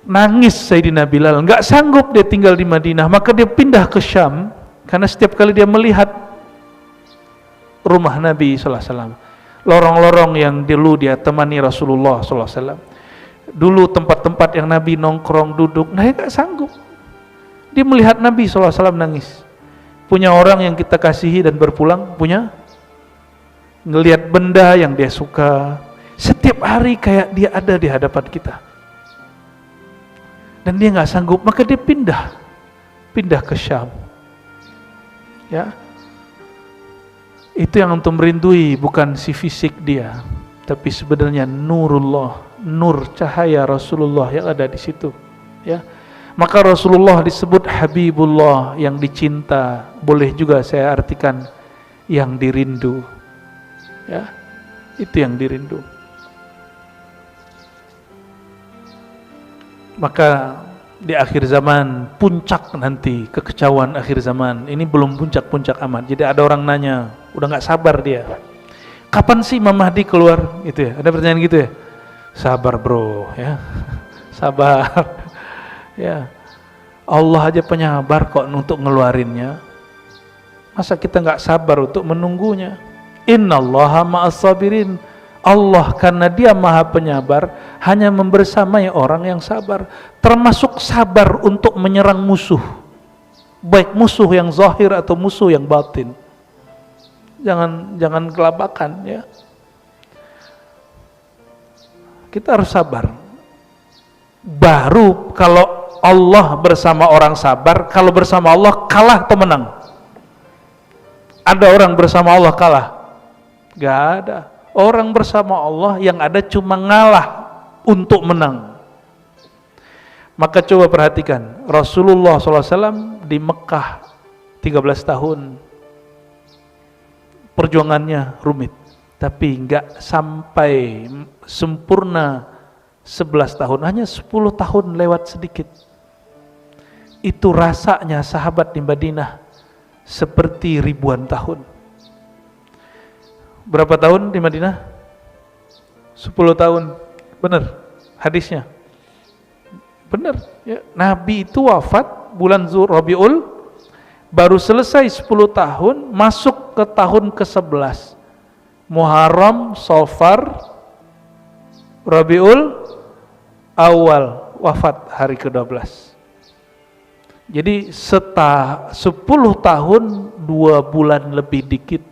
nangis Sayyidina Bilal? Enggak sanggup dia tinggal di Madinah, maka dia pindah ke Syam karena setiap kali dia melihat rumah Nabi sallallahu alaihi wasallam, lorong-lorong yang dulu dia temani Rasulullah sallallahu alaihi wasallam, dulu tempat-tempat yang Nabi nongkrong duduk, nah dia enggak sanggup. Dia melihat Nabi sallallahu alaihi wasallam nangis. Punya orang yang kita kasihi dan berpulang, punya ngelihat benda yang dia suka setiap hari kayak dia ada di hadapan kita, dan dia nggak sanggup, maka dia pindah ke Syam. Ya, itu yang antum rindui, bukan si fisik dia, tapi sebenarnya nurullah, nur cahaya Rasulullah yang ada di situ. Ya. Maka Rasulullah disebut Habibullah, yang dicinta. Boleh juga saya artikan yang dirindu. Ya, itu yang dirindu. Maka di akhir zaman, puncak nanti, kekecauan akhir zaman. Ini belum puncak-puncak amat. Jadi ada orang nanya, udah gak sabar dia, kapan sih Imam Mahdi keluar? Gitu ya, ada pertanyaan gitu ya. Sabar bro, ya. Sabar. Ya, Allah aja penyabar kok untuk ngeluarinnya. Masa kita nggak sabar untuk menunggunya? Innallaha ma'as sabirin. Allah karena dia maha penyabar hanya membersamai orang yang sabar, termasuk sabar untuk menyerang musuh, baik musuh yang zahir atau musuh yang batin. Jangan kelabakan ya. Kita harus sabar. Baru kalau Allah bersama orang sabar, kalau bersama Allah kalah atau menang? Ada orang bersama Allah kalah? Gak ada. Orang bersama Allah yang ada cuma ngalah untuk menang. Maka coba perhatikan, Rasulullah SAW di Mekah 13 tahun. Perjuangannya rumit, tapi enggak sampai sempurna 11 tahun, hanya 10 tahun lewat sedikit. Itu rasanya sahabat di Madinah seperti ribuan tahun. Berapa tahun di Madinah? 10 tahun. Benar hadisnya. Benar ya. Nabi itu wafat bulan Rabiul, baru selesai 10 tahun, masuk ke tahun ke-11. Muharram, Safar, Rabiul Awal, wafat hari ke-12. Jadi 10 tahun 2 bulan lebih dikit.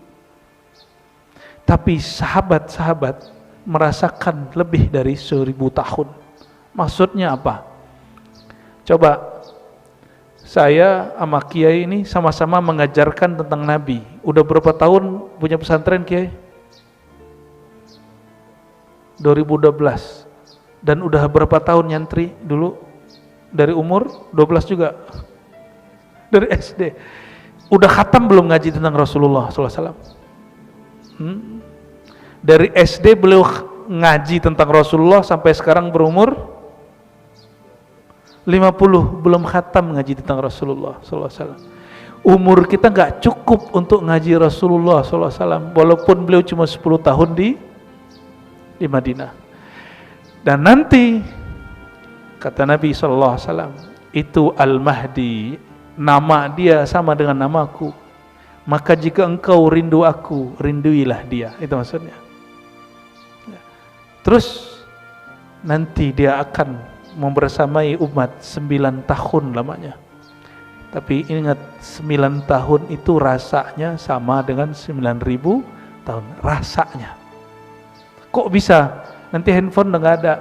Tapi sahabat-sahabat merasakan lebih dari 1000 tahun. Maksudnya apa? Coba, saya sama Kiai ini sama-sama mengajarkan tentang Nabi. Udah berapa tahun punya pesantren Kiai? 2012. Dan udah berapa tahun nyantri dulu? Dari umur 12 juga. Dari SD. Udah khatam belum ngaji tentang Rasulullah SAW? Dari SD beliau ngaji tentang Rasulullah sampai sekarang berumur 50, belum khatam ngaji tentang Rasulullah SAW. Umur kita nggak cukup untuk ngaji Rasulullah SAW, walaupun beliau cuma 10 tahun di Madinah. Dan nanti kata Nabi SAW, itu Al-Mahdi, nama dia sama dengan namaku. Maka jika engkau rindu aku, rinduilah dia. Itu maksudnya. Terus nanti dia akan membersamai umat 9 tahun lamanya. Tapi ingat, 9 tahun itu rasanya sama dengan 9.000 tahun. Rasanya. Kok bisa? Nanti handphone udah gak ada,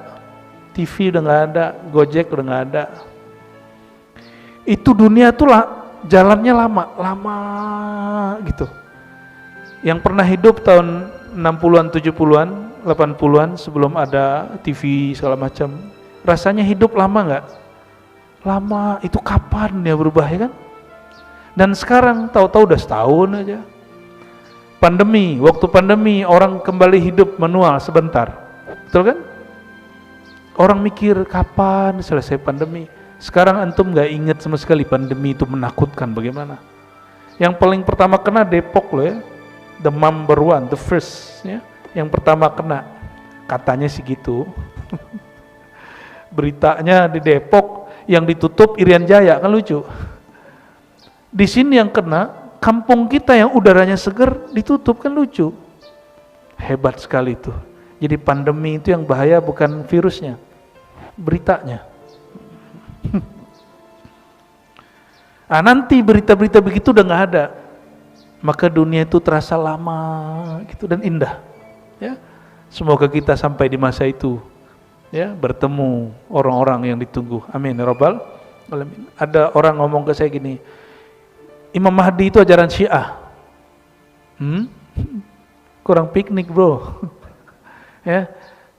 TV udah gak ada, Gojek udah gak ada. Itu dunia tuh jalannya lama gitu. Yang pernah hidup tahun 60-an, 70-an, 80-an sebelum ada TV segala macam, rasanya hidup lama nggak? Lama. Itu kapan ya berubah ya kan? Dan sekarang tahu-tahu udah setahun aja. Pandemi, waktu pandemi orang kembali hidup manual sebentar, betul kan? Orang mikir kapan selesai pandemi. Sekarang antum nggak ingat sama sekali pandemi itu menakutkan bagaimana. Yang paling pertama kena Depok loh ya, the number one, the first ya. Yang pertama kena, katanya sih gitu. Beritanya di Depok, yang ditutup Irian Jaya, kan lucu. Di sini yang kena, kampung kita yang udaranya seger ditutup, kan lucu. Hebat sekali itu. Jadi pandemi itu yang bahaya bukan virusnya, beritanya. Nah, nanti berita-berita begitu udah nggak ada, maka dunia itu terasa lama gitu dan indah. Ya, semoga kita sampai di masa itu, ya, bertemu orang-orang yang ditunggu. Amin ya rabbal alamin. Ada orang ngomong ke saya gini, Imam Mahdi itu ajaran Syiah. Kurang piknik bro. Ya,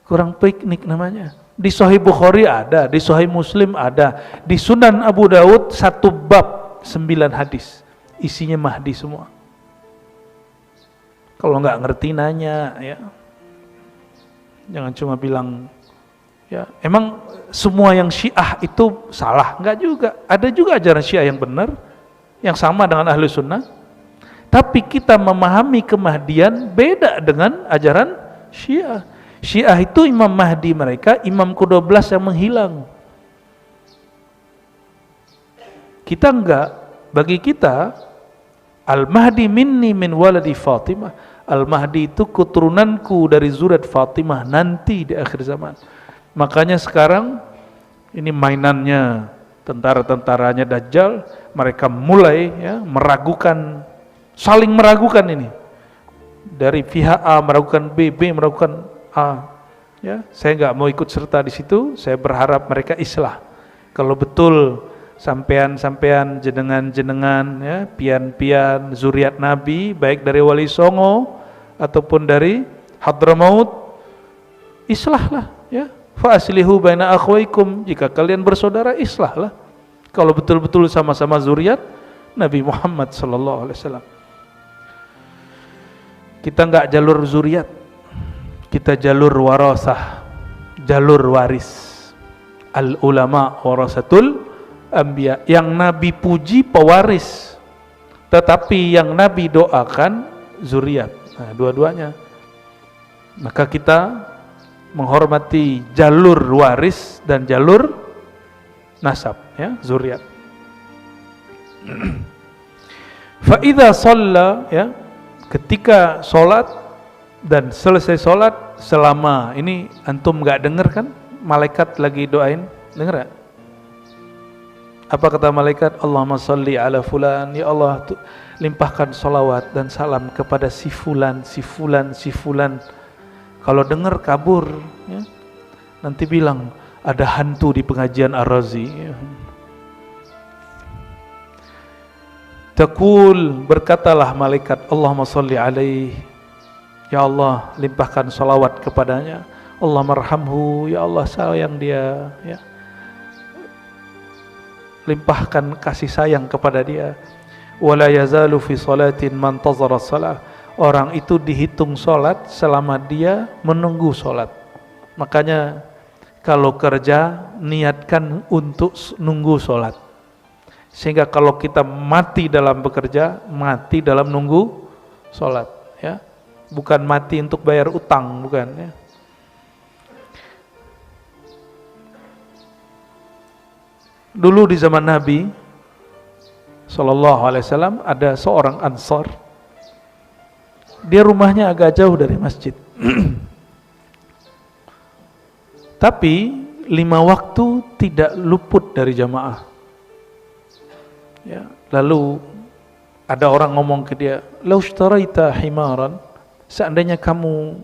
kurang piknik namanya. Di Sahih Bukhari ada, di Sahih Muslim ada, di Sunan Abu Daud 1 bab 9 hadis, isinya Mahdi semua. Kalau nggak ngerti nanya, ya. Jangan cuma bilang, ya, emang semua yang Syiah itu salah? Nggak juga. Ada juga ajaran Syiah yang benar, yang sama dengan Ahlu Sunnah. Tapi kita memahami kemahdian beda dengan ajaran Syiah. Syiah itu Imam Mahdi mereka, Imam ke-12 yang menghilang. Kita enggak. Bagi kita, Al-Mahdi minni min waladi Fatimah. Al-Mahdi itu keturunanku dari zuriat Fatimah nanti di akhir zaman. Makanya sekarang ini mainannya tentara-tentaranya Dajjal, mereka mulai ya meragukan, saling meragukan ini. Dari pihak A meragukan B, B meragukan A. Ya, saya nggak mau ikut serta di situ. Saya berharap mereka islah. Kalau betul sampean-sampean, jenengan-jenengan, ya, pian-pian zuriat Nabi, baik dari Wali Songo ataupun dari Hadramaut, islahlah, ya. Fa aslihu baina akhwaikum, jika kalian bersaudara islahlah. Kalau betul-betul sama-sama zuriat Nabi Muhammad sallallahu alaihi wasallam. Kita enggak jalur zuriat, kita jalur warasah, jalur waris. Al ulama warasatul anbiya, yang Nabi puji pewaris, tetapi yang Nabi doakan zuriat. Nah, dua-duanya. Maka kita menghormati jalur waris dan jalur nasab, ya, zuriat. Fa idza shalla, ya, ketika sholat dan selesai sholat, selama ini antum enggak dengar kan malaikat lagi doain, dengar enggak? Apa kata malaikat? Allahumma salli ala fulan, ya Allah, limpahkan salawat dan salam kepada si fulan, si fulan, si fulan. Kalau dengar kabur, ya, nanti bilang ada hantu di pengajian Ar-Razi. Ya. Taqul, berkatalah malaikat, Allahumma salli alaihi, ya Allah, limpahkan salawat kepadanya. Allah marhamhu, ya Allah sayang dia, ya. Limpahkan kasih sayang kepada dia. Wala yazalu fi salatin man tazara salah. Orang itu dihitung salat selama dia menunggu salat. Makanya kalau kerja niatkan untuk nunggu salat. Sehingga kalau kita mati dalam bekerja, mati dalam nunggu salat, ya. Bukan mati untuk bayar utang, bukan, ya. Dulu di zaman Nabi sallallahu alaihi wasallam ada seorang Ansar. Dia rumahnya agak jauh dari masjid. Tapi 5 waktu tidak luput dari jamaah. Ya, lalu ada orang ngomong ke dia, "Lau ishtaraita himaran," seandainya kamu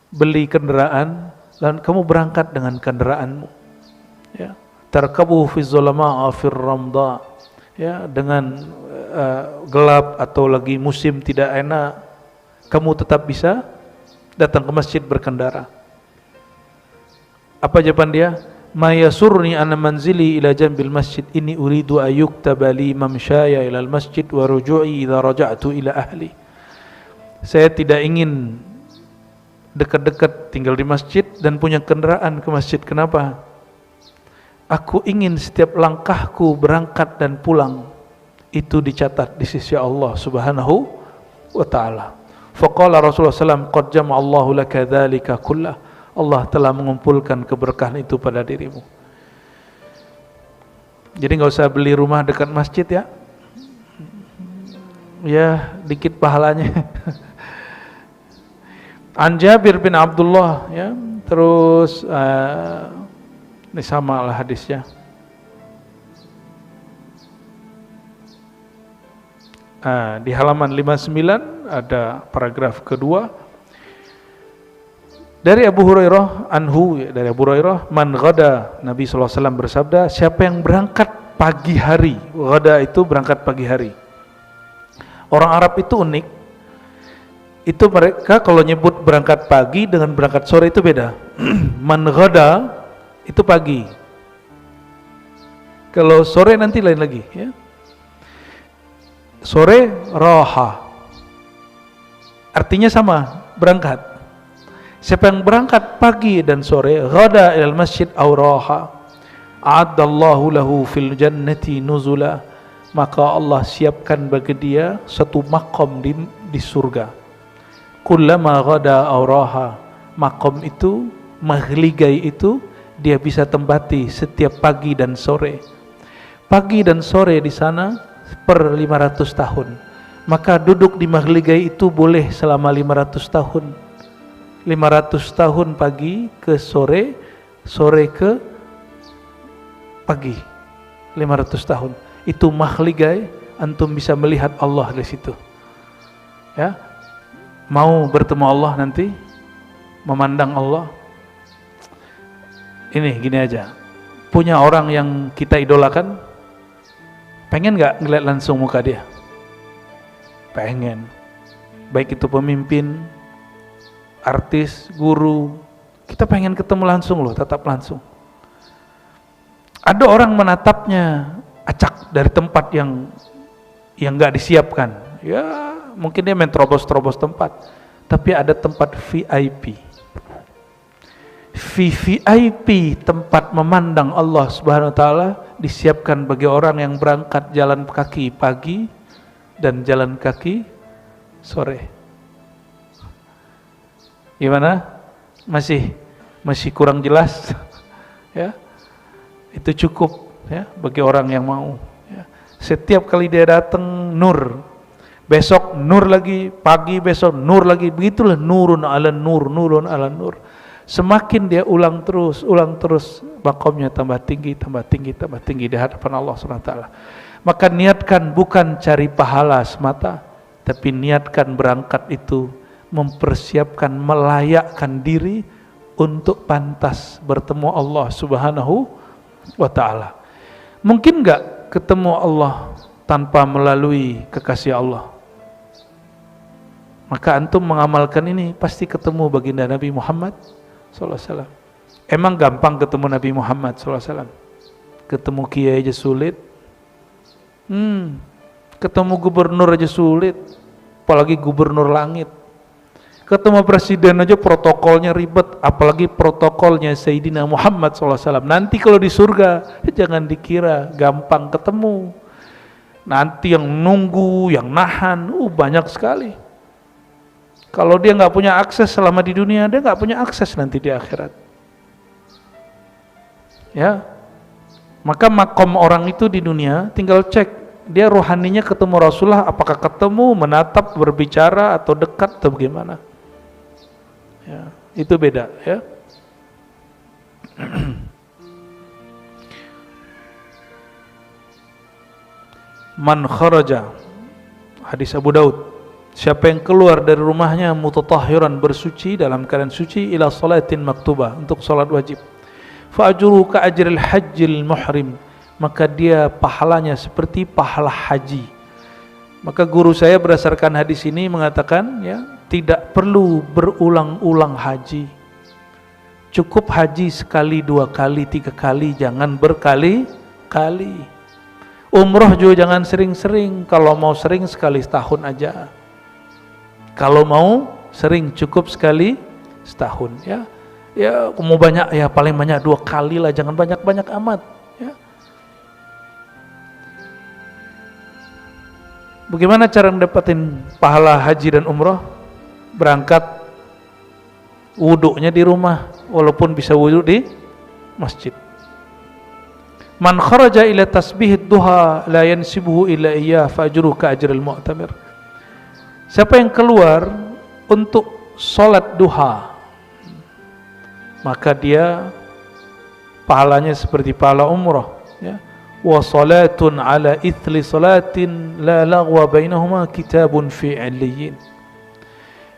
beli kendaraan dan kamu berangkat dengan kendaraanmu, ya, tarkabuhu fi zulama'a fi ramda, ya, dengan gelap atau lagi musim tidak enak, kamu tetap bisa datang ke masjid berkendara. Apa jawaban dia? Ma yasurni anna manzili ila jambil masjid, inni uridu ayyuktaba li mamshaya ila al-masjid wa ruju'i idza raja'tu ila ahli. Saya tidak ingin dekat-dekat tinggal di masjid dan punya kendaraan ke masjid. Kenapa? Aku ingin setiap langkahku berangkat dan pulang itu dicatat di sisi Allah Subhanahu wa taala. Faqala Rasulullah sallallahu alaihi wasallam, qad jama'allahu laka dzalika kullah. Allah telah mengumpulkan keberkahan itu pada dirimu. Jadi enggak usah beli rumah dekat masjid, ya. Ya, dikit pahalanya. An Jabir bin Abdullah, ya. Terus ini sama lah hadisnya. Di halaman 59 ada paragraf kedua. Dari Abu Hurairah anhu, dari Abu Hurairah, man ghada, Nabi SAW bersabda, siapa yang berangkat pagi hari. Ghada itu berangkat pagi hari. Orang Arab itu unik. Itu mereka kalau nyebut berangkat pagi dengan berangkat sore itu beda. Man ghada itu pagi. Kalau sore nanti lain lagi, ya. Sore raha. Artinya sama, berangkat. Siapa yang berangkat pagi dan sore, ghada ilal masjid aw raha, a'addallahu lahu fil jannati nuzula, maka Allah siapkan bagi dia satu maqam di surga. Kullama ghada aw raha, maqam itu, mahligai itu dia bisa tempati setiap pagi dan sore. pagi dan sore di sana per 500 tahun. Maka duduk di Mahligai itu boleh selama 500 tahun. 500 tahun pagi ke sore, sore ke pagi. 500 tahun. Itu Mahligai, antum bisa melihat Allah di situ. Ya. Mau bertemu Allah nanti, memandang Allah. Ini gini aja. Punya orang yang kita idolakan, pengen gak ngeliat langsung muka dia? Pengen. Baik itu pemimpin, artis, guru, kita pengen ketemu langsung loh, tatap langsung. Ada orang menatapnya acak dari tempat yang gak disiapkan. Ya mungkin dia main terobos-terobos tempat, tapi ada tempat VIP. VIP tempat memandang Allah Subhanahu wa taala disiapkan bagi orang yang berangkat jalan kaki pagi dan jalan kaki sore. Gimana? Masih kurang jelas? Ya. Itu cukup ya bagi orang yang mau ya. Setiap kali dia datang nur, besok nur lagi, pagi besok nur lagi, begitulah nurun ala nur, nurun ala nur. Semakin dia ulang terus, makomnya tambah tinggi, tambah tinggi, tambah tinggi di hadapan Allah SWT. Maka niatkan bukan cari pahala semata, tapi niatkan berangkat itu mempersiapkan, melayakkan diri untuk pantas bertemu Allah Subhanahu wa ta'ala. Mungkin enggak ketemu Allah tanpa melalui kekasih Allah? Maka antum mengamalkan ini, pasti ketemu baginda Nabi Muhammad SAW. Emang gampang ketemu Nabi Muhammad SAW? Ketemu kiai aja sulit. Ketemu gubernur aja sulit, apalagi gubernur langit. Ketemu presiden aja protokolnya ribet, apalagi protokolnya Sayyidina Muhammad SAW. Nanti kalau di surga, jangan dikira gampang ketemu. Nanti yang nunggu, yang nahan, banyak sekali. Kalau dia nggak punya akses selama di dunia, dia nggak punya akses nanti di akhirat. Ya, maka makom orang itu di dunia, tinggal cek dia rohaninya ketemu Rasulullah, apakah ketemu, menatap, berbicara, atau dekat, atau bagaimana? Ya, itu beda. Ya. Man kharaja, hadis Abu Daud. Siapa yang keluar dari rumahnya mutatahhiran, bersuci dalam keadaan suci, ila salatin maktubah, untuk salat wajib, fa ajruhu ka ajril hajjil muhrim, maka dia pahalanya seperti pahala haji. Maka guru saya berdasarkan hadis ini mengatakan, ya, tidak perlu berulang-ulang haji. Cukup haji sekali, 2 kali, 3 kali, jangan berkali-kali. Umroh juga jangan sering-sering, kalau mau sering sekali setahun aja. Kalau mau sering cukup sekali setahun, ya. Ya mau banyak ya paling banyak 2 kali lah, jangan banyak-banyak amat, ya. Bagaimana cara mendapatkan pahala haji dan umroh? Berangkat, wuduknya di rumah, walaupun bisa wuduk di masjid. Man kharaja ila tasbihid duha la yansibuhu illa iyyah fa ajruhu ka ajril mu'tamir. Siapa yang keluar untuk sholat duha, maka dia pahalanya seperti pahala umrah, ya. Wa salatun ala ithli salatin la lagwa bainahuma kitabun fi 'illiyin.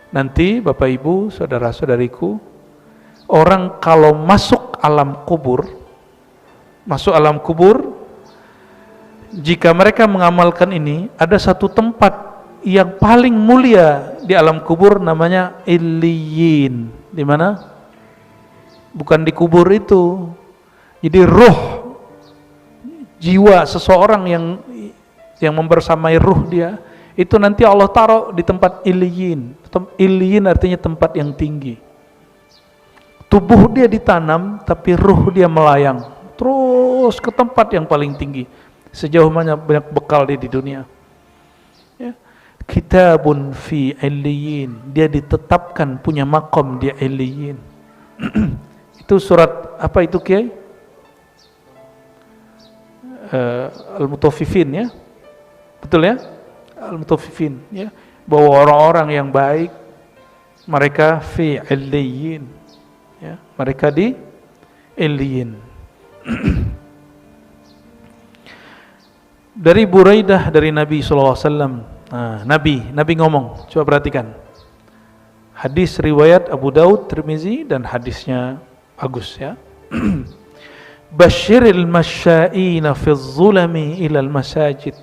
Nanti Bapak Ibu, saudara-saudariku, orang kalau masuk alam kubur, jika mereka mengamalkan ini, ada satu tempat yang paling mulia di alam kubur, namanya Illiyin. Di mana? Bukan di kubur itu. Jadi ruh, jiwa seseorang yang membersamai ruh dia, itu nanti Allah taruh di tempat Illiyin. Illiyin artinya tempat yang tinggi. Tubuh dia ditanam, tapi ruh dia melayang terus ke tempat yang paling tinggi. Sejauh mana banyak bekal dia di dunia. Ya. Kitabun fi 'illiyin, dia ditetapkan punya makom di 'illiyin. Itu surat apa itu, Kiai? al-mutaffifin ya. Betul ya? Al-mutaffifin ya. Bahwa orang-orang yang baik mereka fi illiyin ya, mereka di illiyin. Dari Buraidah dari Nabi sallallahu alaihi wasallam. Nabi ngomong, coba perhatikan. Hadis riwayat Abu Daud, Tirmizi, dan hadisnya bagus ya. Basyiril masya'ina fi zulami ilal masajid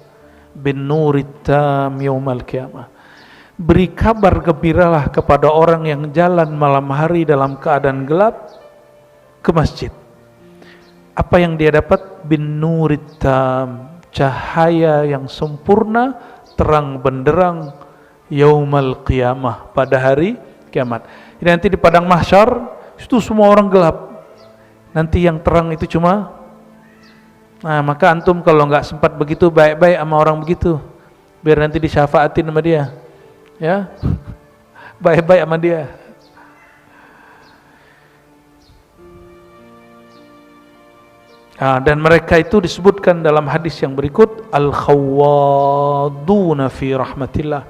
bin nurit tam yaumal qiyamah. Beri kabar gembiralah kepada orang yang jalan malam hari dalam keadaan gelap ke masjid. Apa yang dia dapat? Bin nurit tam, cahaya yang sempurna, terang benderang, yaumal qiyamah, pada hari kiamat. Jadi nanti di padang mahsyar itu semua orang gelap. Nanti yang terang itu cuma, maka antum kalau nggak sempat begitu, baik-baik sama orang begitu, biar nanti disyafaatin sama dia, ya, baik-baik sama dia. Dan mereka itu disebutkan dalam hadis yang berikut, al-khawwaduna fi rahmatillah,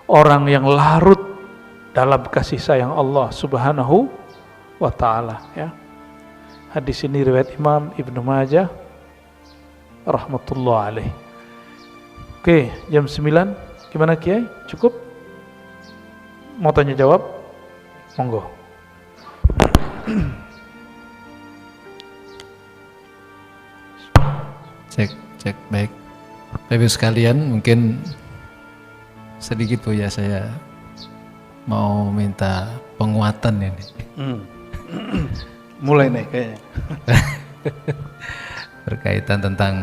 orang yang larut dalam kasih sayang Allah Subhanahu wa ta'ala ya. Hadis ini riwayat Imam Ibnu Majah rahmatullah alaih. Oke, jam 9 gimana Kiai? Cukup? Mau tanya jawab? Monggo. Cek baik. Bapak sekalian, mungkin sedikit Bu ya, saya mau minta penguatan ini. Mulai nih kayaknya. Berkaitan tentang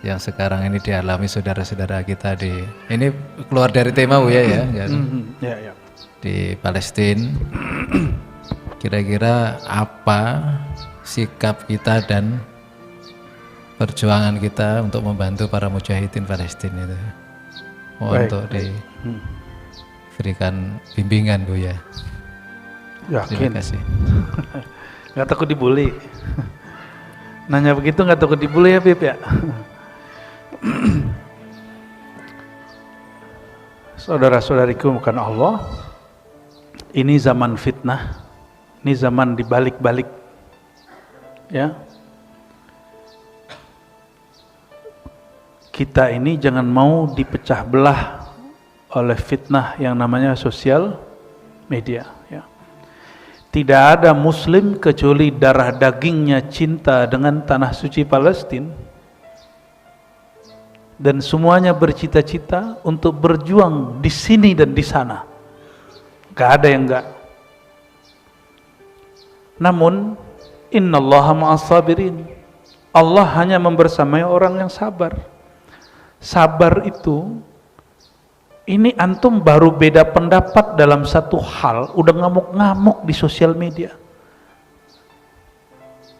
yang sekarang ini dialami saudara-saudara kita ini keluar dari tema Bu ya. Ya. Di Palestina. Kira-kira apa sikap kita dan perjuangan kita untuk membantu para mujahidin Palestina itu? Untuk diberikan bimbingan Bu ya. Yakin. Terima kasih. Nggak takut dibully. Nanya begitu nggak takut dibully ya Bib ya? Saudara-saudariku bukan Allah, ini zaman fitnah, ini zaman dibalik-balik ya. Kita ini jangan mau dipecah belah oleh fitnah yang namanya sosial media ya. Tidak ada muslim kecuali darah dagingnya cinta dengan tanah suci Palestina, dan semuanya bercita-cita untuk berjuang di sini dan di sana. Gak ada yang enggak. Namun innallaha ma'as sabirin, Allah hanya membersamai orang yang sabar. Sabar itu, ini antum baru beda pendapat dalam satu hal, udah ngamuk-ngamuk di sosial media.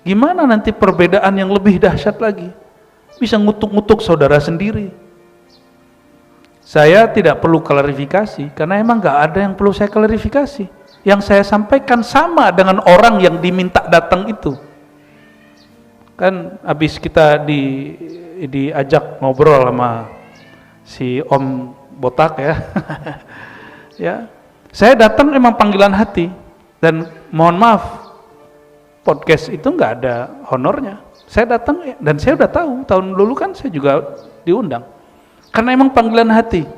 Gimana nanti perbedaan yang lebih dahsyat lagi? Bisa ngutuk-ngutuk saudara sendiri. Saya tidak perlu klarifikasi, karena emang gak ada yang perlu saya klarifikasi. Yang saya sampaikan sama dengan orang yang diminta datang itu. Kan habis kita diajak ngobrol sama si Om Botak ya. Ya. Saya datang emang panggilan hati, dan mohon maaf, podcast itu nggak ada honornya. Saya datang dan saya udah tahu, tahun dulu kan saya juga diundang. Karena emang panggilan hati.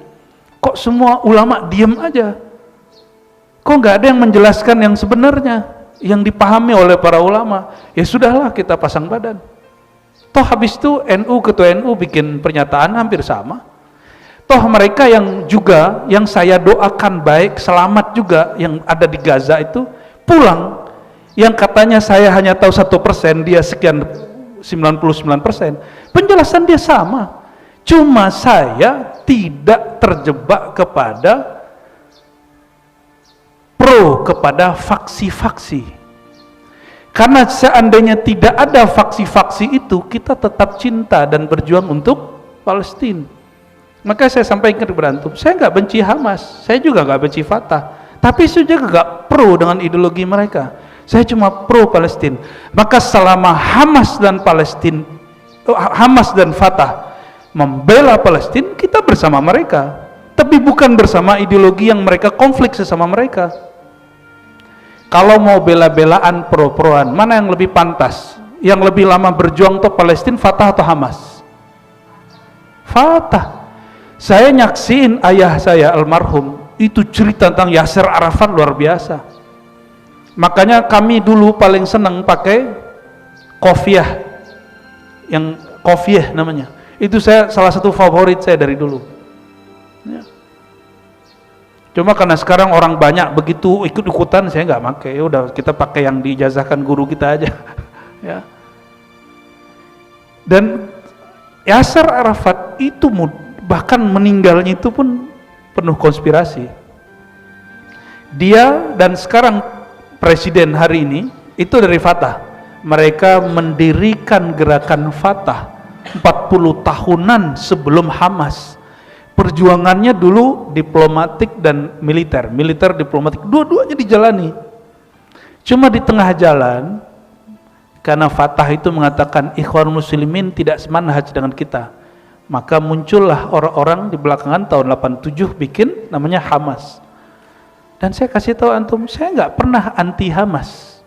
Kok semua ulama diem aja? Kok nggak ada yang menjelaskan yang sebenarnya, yang dipahami oleh para ulama? Ya sudahlah, kita pasang badan. Toh habis itu ketua NU bikin pernyataan hampir sama. Toh mereka yang saya doakan baik, selamat juga, yang ada di Gaza itu pulang, yang katanya saya hanya tahu 1%, dia sekian 99%, penjelasan dia sama. Cuma saya tidak terjebak kepada kepada faksi-faksi. Karena seandainya tidak ada faksi-faksi itu, kita tetap cinta dan berjuang untuk Palestina. Maka saya sampaikan kepada antum, saya nggak benci Hamas, saya juga nggak benci Fatah, tapi saya juga nggak pro dengan ideologi mereka. Saya cuma pro Palestina. Maka selama Hamas dan Palestina Hamas dan Fatah membela Palestina, kita bersama mereka, tapi bukan bersama ideologi yang mereka konflik sesama mereka. Kalau mau bela-belaan pro-proan, mana yang lebih pantas? Yang lebih lama berjuang untuk Palestina, Fatah atau Hamas? Fatah. Saya nyaksiin ayah saya almarhum, itu cerita tentang Yasser Arafat luar biasa. Makanya kami dulu paling senang pakai kofiah, yang kofiah namanya. Itu salah satu favorit saya dari dulu. Ya. Cuma karena sekarang orang banyak begitu ikut-ikutan, saya nggak pakai. Ya udah, kita pakai yang diijazahkan guru kita aja. Ya. Dan Yasser Arafat itu bahkan meninggalnya itu pun penuh konspirasi. Dia dan sekarang presiden hari ini itu dari Fatah. Mereka mendirikan gerakan Fatah 40 tahunan sebelum Hamas. Perjuangannya dulu diplomatik dan militer, diplomatik, dua-duanya dijalani. Cuma di tengah jalan, karena Fatah itu mengatakan Ikhwan Muslimin tidak semanhaj dengan kita, maka muncullah orang-orang di belakangan tahun 87 bikin namanya Hamas. Dan saya kasih tahu antum, saya nggak pernah anti Hamas.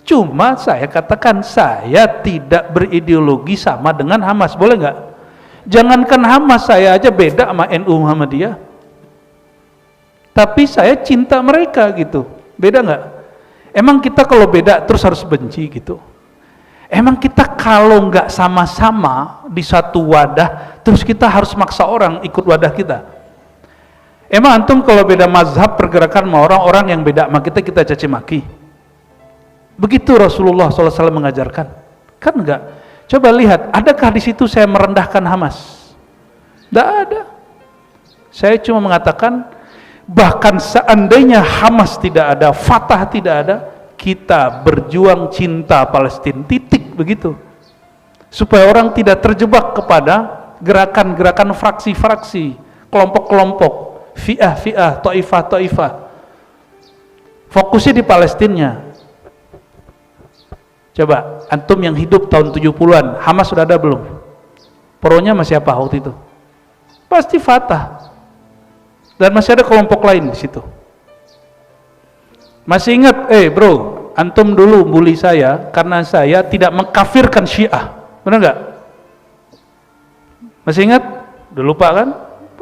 Cuma saya katakan saya tidak berideologi sama dengan Hamas, boleh nggak? Jangankan Hamas, saya aja beda sama NU Muhammadiyah. Tapi saya cinta mereka gitu. Beda nggak? Emang kita kalau beda terus harus benci gitu? Emang kita kalau nggak sama-sama di satu wadah terus kita harus maksa orang ikut wadah kita? Emang antum kalau beda mazhab pergerakan sama orang-orang yang beda sama kita caci maki? Begitu Rasulullah SAW mengajarkan? Kan enggak? Coba lihat, adakah di situ saya merendahkan Hamas? Tidak ada. Saya cuma mengatakan, bahkan seandainya Hamas tidak ada, Fatah tidak ada, kita berjuang cinta Palestina, titik, begitu. Supaya orang tidak terjebak kepada gerakan-gerakan fraksi-fraksi, kelompok-kelompok, fi'ah, ta'ifah. Fokusnya di Palestinnya. Coba, antum yang hidup tahun 70-an, Hamas sudah ada belum? Pro-nya masih apa waktu itu? Pasti Fatah. Dan masih ada kelompok lain di situ. Masih ingat, bro, antum dulu bully saya karena saya tidak mengkafirkan Syiah. Benar nggak? Masih ingat? Udah lupa kan?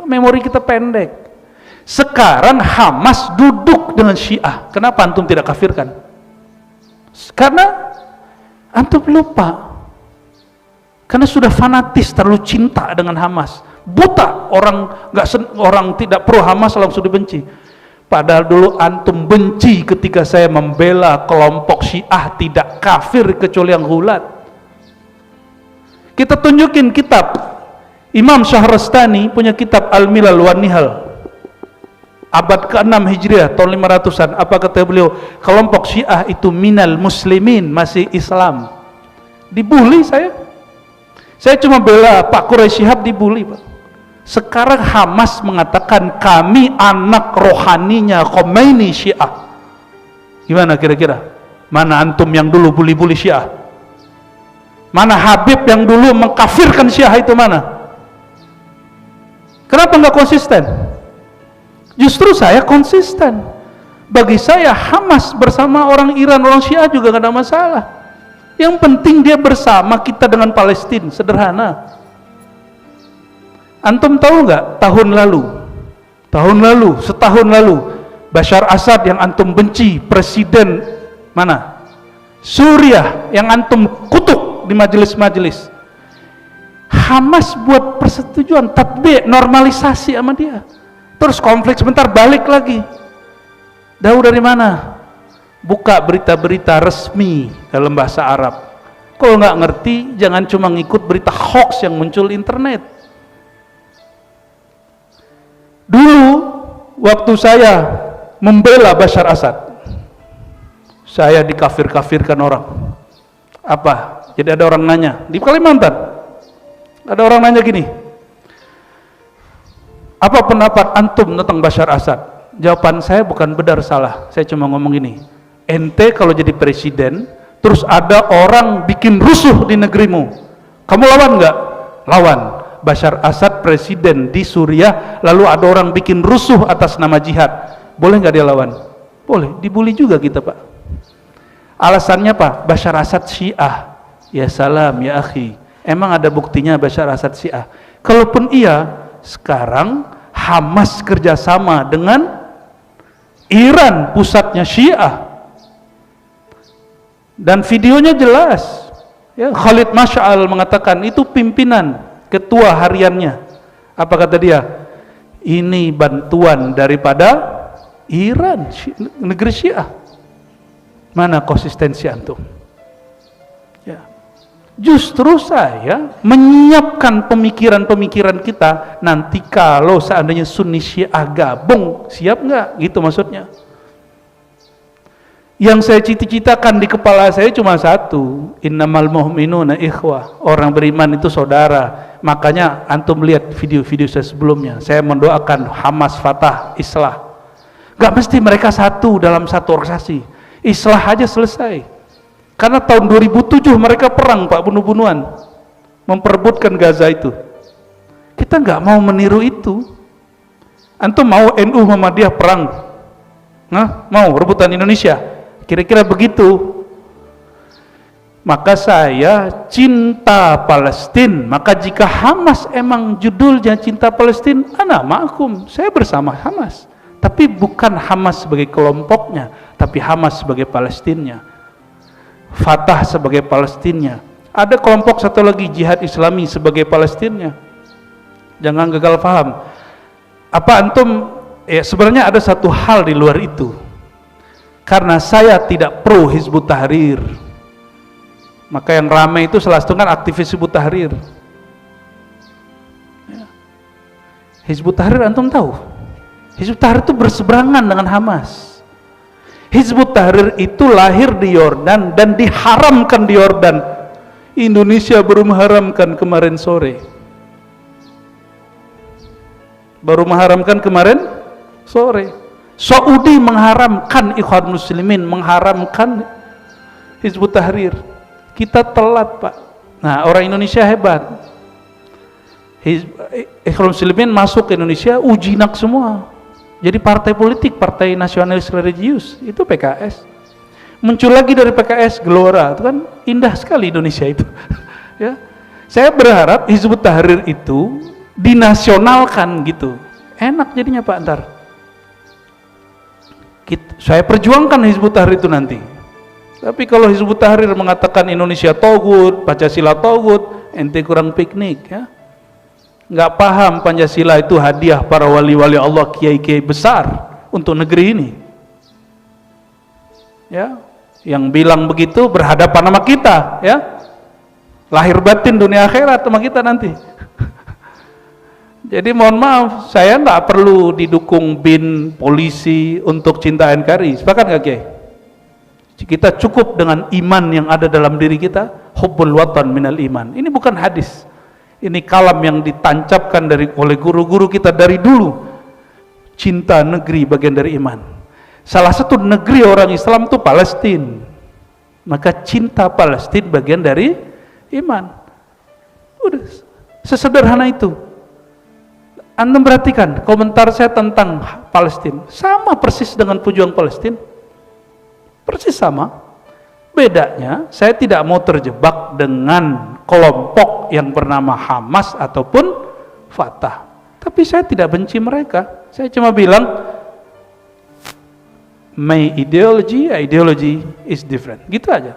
Memori kita pendek. Sekarang Hamas duduk dengan Syiah. Kenapa antum tidak kafirkan? Karena antum lupa, karena sudah fanatis, terlalu cinta dengan Hamas, buta, orang tidak pro Hamas langsung dibenci. Padahal dulu antum benci ketika saya membela kelompok Syiah tidak kafir kecuali yang ghulat. Kita tunjukin kitab Imam Syahrastani punya kitab Al-Milal wan Nihal, abad ke-6 Hijriah, tahun 500-an. Apa kata beliau? Kelompok Syiah itu minal muslimin, masih Islam. Dibully saya. Saya cuma bela Pak Quraisy Shihab, dibully, Pak. Sekarang Hamas mengatakan kami anak rohaninya Khomeini Syiah. Gimana kira-kira? Mana antum yang dulu bully-bully Syiah? Mana Habib yang dulu mengkafirkan Syiah itu mana? Kenapa nggak konsisten? Justru saya konsisten. Bagi saya Hamas bersama orang Iran, orang Syiah juga gak ada masalah. Yang penting dia bersama kita dengan Palestina, sederhana. Antum tahu nggak setahun lalu Bashar Assad yang antum benci, presiden mana? Suriah yang antum kutuk di majelis-majelis. Hamas buat persetujuan, tatbi', normalisasi sama dia. Terus konflik sebentar, balik lagi. Tahu dari mana? Buka berita-berita resmi dalam bahasa Arab. Kalau nggak ngerti, jangan cuma ngikut berita hoax yang muncul di internet. Dulu, waktu saya membela Bashar Assad, saya dikafir-kafirkan orang. Apa? Jadi ada orang nanya, di Kalimantan, ada orang nanya gini, apa pendapat antum tentang Bashar Assad? Jawaban saya bukan benar salah, saya cuma ngomong gini, ente kalau jadi presiden terus ada orang bikin rusuh di negerimu, Kamu lawan nggak? Lawan. Bashar Assad presiden di Suriah, lalu ada orang bikin rusuh atas nama jihad. Boleh nggak dia lawan? Boleh. Dibully juga kita, Pak. Alasannya apa? Bashar Assad Syiah. Ya salam, ya akhi. Emang ada buktinya Bashar Assad Syiah? Kalaupun iya, sekarang Hamas kerjasama dengan Iran, pusatnya Syiah. Dan videonya jelas. Ya, Khalid Mash'al mengatakan itu pimpinan, ketua hariannya. Apa kata dia? Ini bantuan daripada Iran, negeri Syiah. Mana konsistensi antum? Ya. Justru saya menyiapkan pemikiran-pemikiran kita nanti kalau seandainya Sunni Syiah gabung, siap nggak? Gitu maksudnya. Yang saya cita-citakan di kepala saya cuma satu, innamal mu'minuna ikhwah, orang beriman itu saudara. Makanya antum lihat video-video saya sebelumnya, saya mendoakan Hamas, Fatah, Islah. Gak mesti mereka satu dalam satu organisasi, Islah aja selesai. Karena tahun 2007 mereka perang, Pak, bunuh-bunuhan, memperebutkan Gaza itu. Kita nggak mau meniru itu. Antum mau NU Muhammadiyah perang? Nah, mau rebutan Indonesia? Kira-kira begitu. Maka saya cinta Palestina. Maka jika Hamas emang judulnya cinta Palestina, ana ma'akum, saya bersama Hamas. Tapi bukan Hamas sebagai kelompoknya, tapi Hamas sebagai Palestinnya, Fatah sebagai Palestinnya. Ada kelompok satu lagi, Jihad Islami sebagai Palestinnya. Jangan gagal paham. Apa antum, ya sebenarnya ada satu hal di luar itu. Karena saya tidak pro Hizbut Tahrir, maka yang ramai itu salah satu kan aktivis Hizbut Tahrir. Ya. Hizbut Tahrir antum tahu? Hizbut Tahrir itu berseberangan dengan Hamas. Hizbut Tahrir itu lahir di Yordan dan diharamkan di Yordan. Indonesia baru mengharamkan kemarin sore. Baru mengharamkan kemarin sore. Saudi mengharamkan, Ikhwan Muslimin mengharamkan Hizbut Tahrir. Kita telat, Pak. Nah, orang Indonesia hebat. Ikhwan Muslimin masuk ke Indonesia ujinak semua. Jadi partai politik, partai nasionalis religius, itu PKS. Muncul lagi dari PKS Gelora, itu kan indah sekali Indonesia itu. Ya. Saya berharap Hizbut Tahrir itu dinasionalkan gitu. Enak jadinya, Pak, ntar. Saya perjuangkan Hizbut Tahrir itu nanti. Tapi kalau Hizbut Tahrir mengatakan Indonesia togut, Pancasila togut, ente kurang piknik, ya. Nggak paham Pancasila itu hadiah para wali-wali Allah, kiai-kiai besar untuk negeri ini. Ya, yang bilang begitu berhadapan sama kita, ya. Lahir batin dunia akhirat sama kita nanti. Jadi mohon maaf, saya nggak perlu didukung BIN, polisi untuk cinta NKRI. Sepakat nggak, Kiai? Kita cukup dengan iman yang ada dalam diri kita. Hubbul watan minal iman. Ini bukan hadis. Ini kalam yang ditancapkan oleh guru-guru kita dari dulu. Cinta negeri bagian dari iman. Salah satu negeri orang Islam itu Palestina. Maka cinta Palestina bagian dari iman. Udah, sesederhana itu. Anda perhatikan komentar saya tentang Palestina sama persis dengan pejuang Palestina, persis sama. Bedanya saya tidak mau terjebak dengan kelompok yang bernama Hamas ataupun Fatah, tapi saya tidak benci mereka. Saya cuma bilang my ideology is different, gitu aja.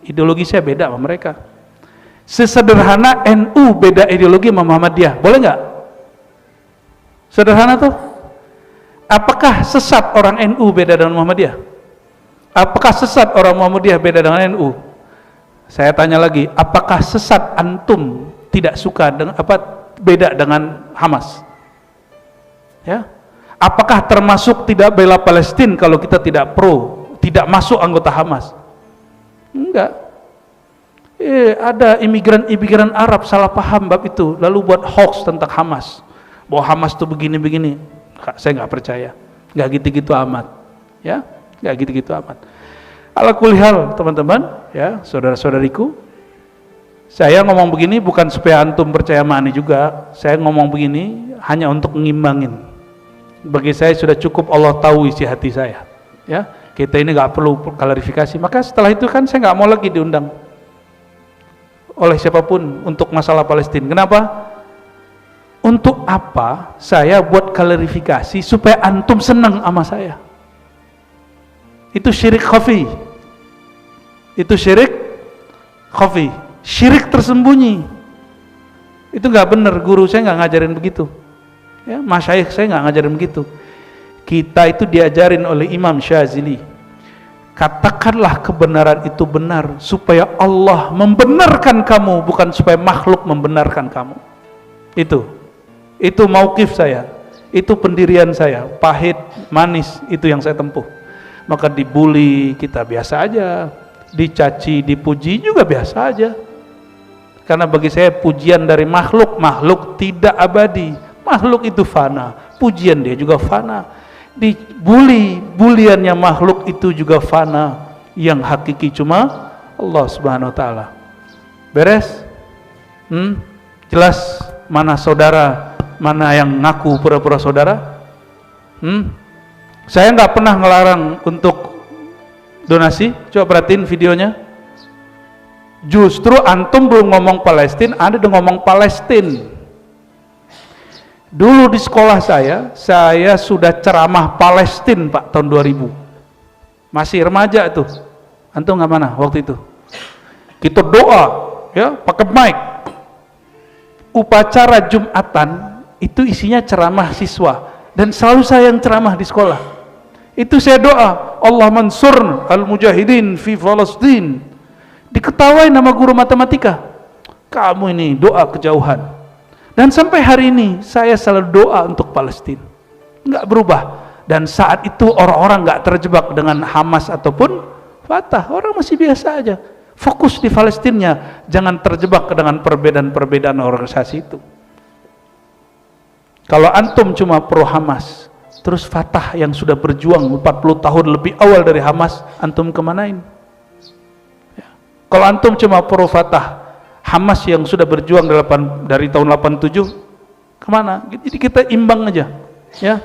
Ideologi saya beda sama mereka. Sesederhana NU beda ideologi sama Muhammadiyah, boleh nggak? Sederhana tuh. Apakah sesat orang NU beda dengan Muhammadiyah? Apakah sesat orang Muhammadiyah beda dengan NU? Saya tanya lagi, apakah sesat antum tidak suka dengan beda dengan Hamas? Ya. Apakah termasuk tidak bela Palestina kalau kita tidak pro, tidak masuk anggota Hamas? Enggak. Ada imigran Arab salah paham bab itu, lalu buat hoax tentang Hamas. Bahwa Hamas itu begini-begini, saya nggak percaya, nggak gitu-gitu amat, ya, nggak gitu-gitu amat. Ala kulli hal, teman-teman, ya, saudara-saudariku, Saya ngomong begini bukan supaya antum percaya sama Ani juga. Saya ngomong begini hanya untuk ngimbangin. Bagi saya sudah cukup Allah tahu isi hati saya. Ya, kita ini nggak perlu klarifikasi. Maka setelah itu kan saya nggak mau lagi diundang oleh siapapun untuk masalah Palestina. Kenapa? Untuk apa saya buat klarifikasi supaya antum senang sama saya? Itu syirik khafi. Itu syirik khafi. Syirik tersembunyi. Itu nggak benar, guru saya nggak ngajarin begitu. Ya, masyayikh saya nggak ngajarin begitu. Kita itu diajarin oleh Imam Syazili. Katakanlah kebenaran itu benar supaya Allah membenarkan kamu, bukan supaya makhluk membenarkan kamu. Itu mauqif saya. Itu pendirian saya. Pahit, manis, itu yang saya tempuh. Maka dibully kita biasa aja, dicaci, dipuji juga biasa aja. Karena bagi saya pujian dari makhluk tidak abadi. Makhluk itu fana, pujian dia juga fana. Buliannya makhluk itu juga fana. Yang hakiki cuma Allah Subhanahu wa taala. Beres? Jelas mana saudara, mana yang ngaku pura-pura saudara? Saya nggak pernah ngelarang untuk donasi. Coba perhatiin videonya. Justru antum belum ngomong Palestina, Anda udah ngomong Palestina. Dulu di sekolah saya sudah ceramah Palestina Pak, tahun 2000. Masih remaja tuh. Antum nggak mana waktu itu? Kita doa, ya, pakai mic. Upacara Jumatan itu isinya ceramah siswa, dan selalu saya yang ceramah di sekolah. Itu saya doa, Allah mansur al-mujahidin fi Palestin. Diketawain nama guru matematika, kamu ini doa kejauhan. Dan sampai hari ini saya selalu doa untuk Palestina, nggak berubah. Dan saat itu orang-orang nggak terjebak dengan Hamas ataupun Fatah, orang masih biasa aja, fokus di Palestina, jangan terjebak dengan perbedaan-perbedaan organisasi itu. Kalau antum cuma pro Hamas, terus Fatah yang sudah berjuang 40 tahun lebih awal dari Hamas, antum kemanain? Kalau antum cuma pro Fatah, Hamas yang sudah berjuang dari tahun 87, kemana? Jadi kita imbang aja, ya.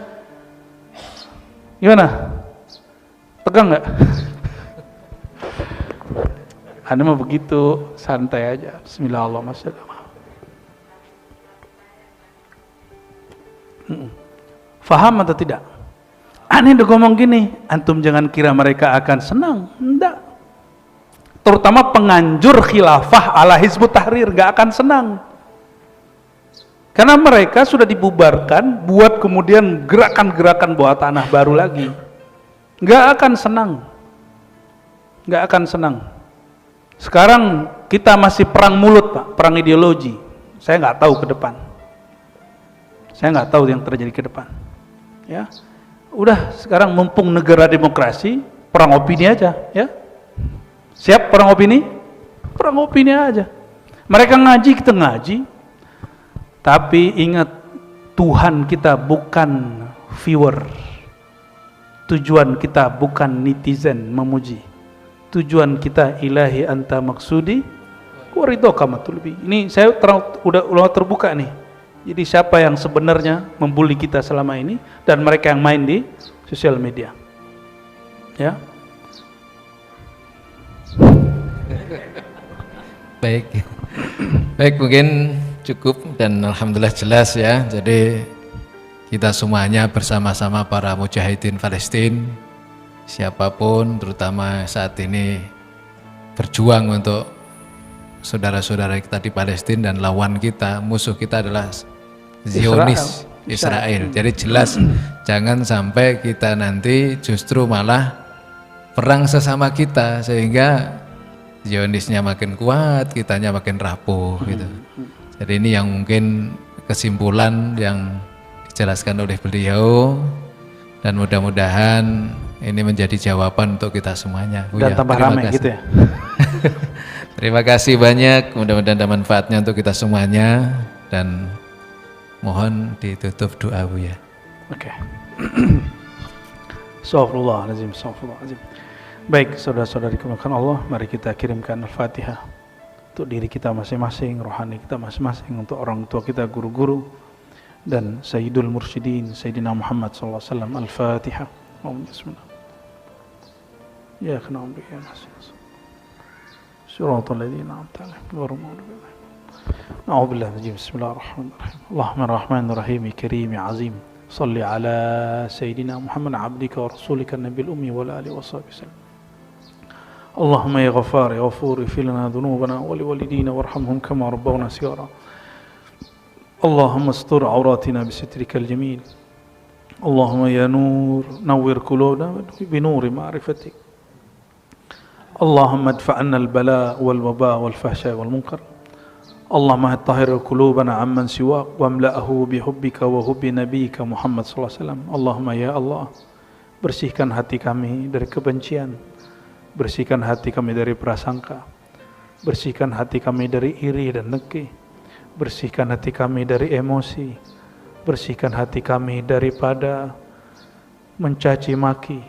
Gimana? Tegang nggak? Anda mah begitu, santai aja. Bismillahirrahmanirrahim. Faham atau tidak? Aneh udah ngomong gini, antum jangan kira mereka akan senang. Enggak. Terutama penganjur khilafah ala Hizbut Tahrir gak akan senang, karena mereka sudah dibubarkan buat kemudian gerakan-gerakan bawah tanah baru lagi. Gak akan senang. Sekarang kita masih perang mulut Pak, perang ideologi. Saya nggak tahu ke depan, saya nggak tahu yang terjadi ke depan, ya. Udah, sekarang mumpung negara demokrasi, perang opini aja, ya. Siap perang opini? Perang opini aja. Mereka ngaji, kita ngaji. Tapi ingat, Tuhan kita bukan viewer. Tujuan kita bukan netizen memuji. Tujuan kita ilahi anta maksudi waridhoka matlubi. Ini saya udah terbuka nih. Jadi siapa yang sebenarnya membuli kita selama ini dan mereka yang main di sosial media. Ya. Baik, mungkin cukup dan alhamdulillah jelas ya. Jadi kita semuanya bersama-sama para mujahidin Palestina, siapapun terutama saat ini berjuang untuk saudara-saudara kita di Palestina, dan lawan kita, musuh kita adalah Zionis Israel. Jadi jelas jangan sampai kita nanti justru malah perang sesama kita sehingga Zionisnya makin kuat, kitanya makin rapuh gitu. Jadi ini yang mungkin kesimpulan yang dijelaskan oleh beliau, dan mudah-mudahan ini menjadi jawaban untuk kita semuanya. Dan tambah ramai gitu ya. Terima kasih banyak, mudah-mudahan ada manfaatnya untuk kita semuanya, dan mohon ditutup doa Bu ya. Oke. Astagfirullahaladzim. Baik, saudara-saudari kemuliaan Allah, mari kita kirimkan Al-Fatihah. untuk diri kita masing-masing, rohani kita masing-masing, untuk orang tua kita, guru-guru, dan Sayyidul Mursyidin Sayyidina Muhammad sallallahu alaihi wasallam. Al-Fatihah. Bismillah. Ya kana amri ya nasir. Siratal ladzina an'amta 'alaihim ghairil maghdubi 'alaihim. A'udzu billahi minaz syaitonir Bismillahirrahmanirrahim. Allahumma rahmanir rahim karim azim. Shalli ala Sayyidina Muhammad 'abdika wa rasulika an-nabiyil ummi wa ala alihi wa sahbihi wasallam. Allahumma ya Ghaffar ya Ghafur ighfir lana dhunubana wa liwalidina warhamhum kama rabbawna shighara. Allahumma astur awratina bisitrikal jamil. Allahumma ya nur nawwir qulubana bi nuri ma'rifatik. Allahumma adfa'na al-bala wal waba wal fahsya wal munkar. Allahumma tahhir qulubana amman siwak wamla'ahu bihubbika wa hubbi nabiyyika Muhammad sallallahu alaihi wasallam. Allahumma ya Allah, bersihkan hati kami dari kebencian, bersihkan hati kami dari prasangka, bersihkan hati kami dari iri dan dengki, bersihkan hati kami dari emosi, bersihkan hati kami daripada mencaci maki,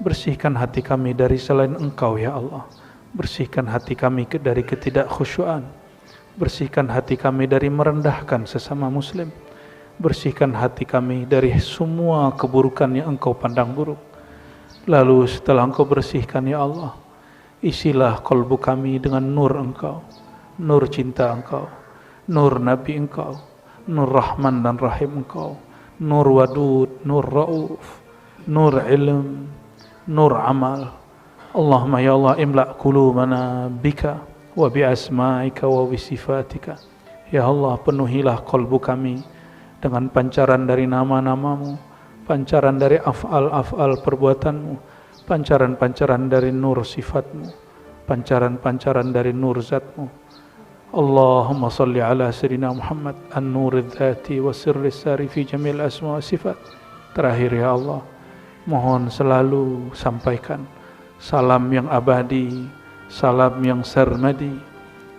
bersihkan hati kami dari selain Engkau ya Allah, bersihkan hati kami dari ketidakkhusyuan, bersihkan hati kami dari merendahkan sesama muslim, bersihkan hati kami dari semua keburukan yang Engkau pandang buruk. Lalu setelah Engkau bersihkan ya Allah, isilah kalbu kami dengan nur Engkau, nur cinta Engkau, nur Nabi Engkau, nur Rahman dan Rahim Engkau, nur Wadud, nur Rauf, nur ilm, nur amal. Allahumma ya Allah imla' qulubana bika wa bi asma'ika wa bi sifatika. Ya Allah, penuhilah kalbu kami dengan pancaran dari nama-namamu, pancaran dari af'al-af'al perbuatanmu, pancaran-pancaran dari nur sifatmu, pancaran-pancaran dari nur zatmu. Allahumma salli ala Sayyidina Muhammad an-nur dzati wa sirri sari fi jamil asma wa sifat. Terakhir ya Allah, mohon selalu sampaikan salam yang abadi, salam yang sarmadi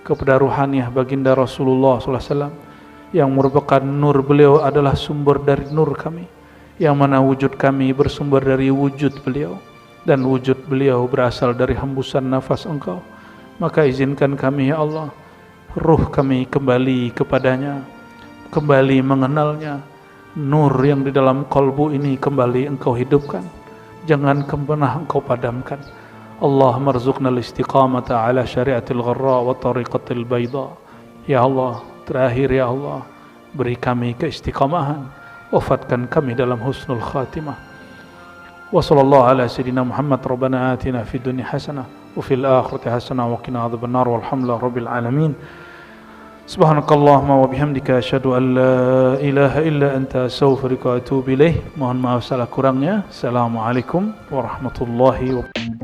kepada ruhaniyah baginda Rasulullah SAW, yang merupakan nur beliau adalah sumber dari nur kami, yang mana wujud kami bersumber dari wujud beliau, dan wujud beliau berasal dari hembusan nafas Engkau. Maka izinkan kami ya Allah, ruh kami kembali kepadanya, kembali mengenalnya. Nur yang di dalam kalbu ini kembali Engkau hidupkan, jangan pernah Engkau padamkan. Allahumma rzuqna al-istiqamata ala syariatil gharra wa tariqatil bayda. Ya Allah, terakhir ya Allah, beri kami keistiqamahan, wafatkan kami dalam husnul khatimah. Wa sallallahu ala sayyidina Muhammad. Rabbana atina fid dunya hasanah wa fil akhirati hasanah wa qina adzabannar walhamdulillahi rabbil alamin. Subhanakallahumma wa bihamdika asyhadu an la ilaha illa anta astaghfiruka wa atubu ilaih. Mohon maaf salah kurangnya. Assalamualaikum warahmatullahi wabarakatuh.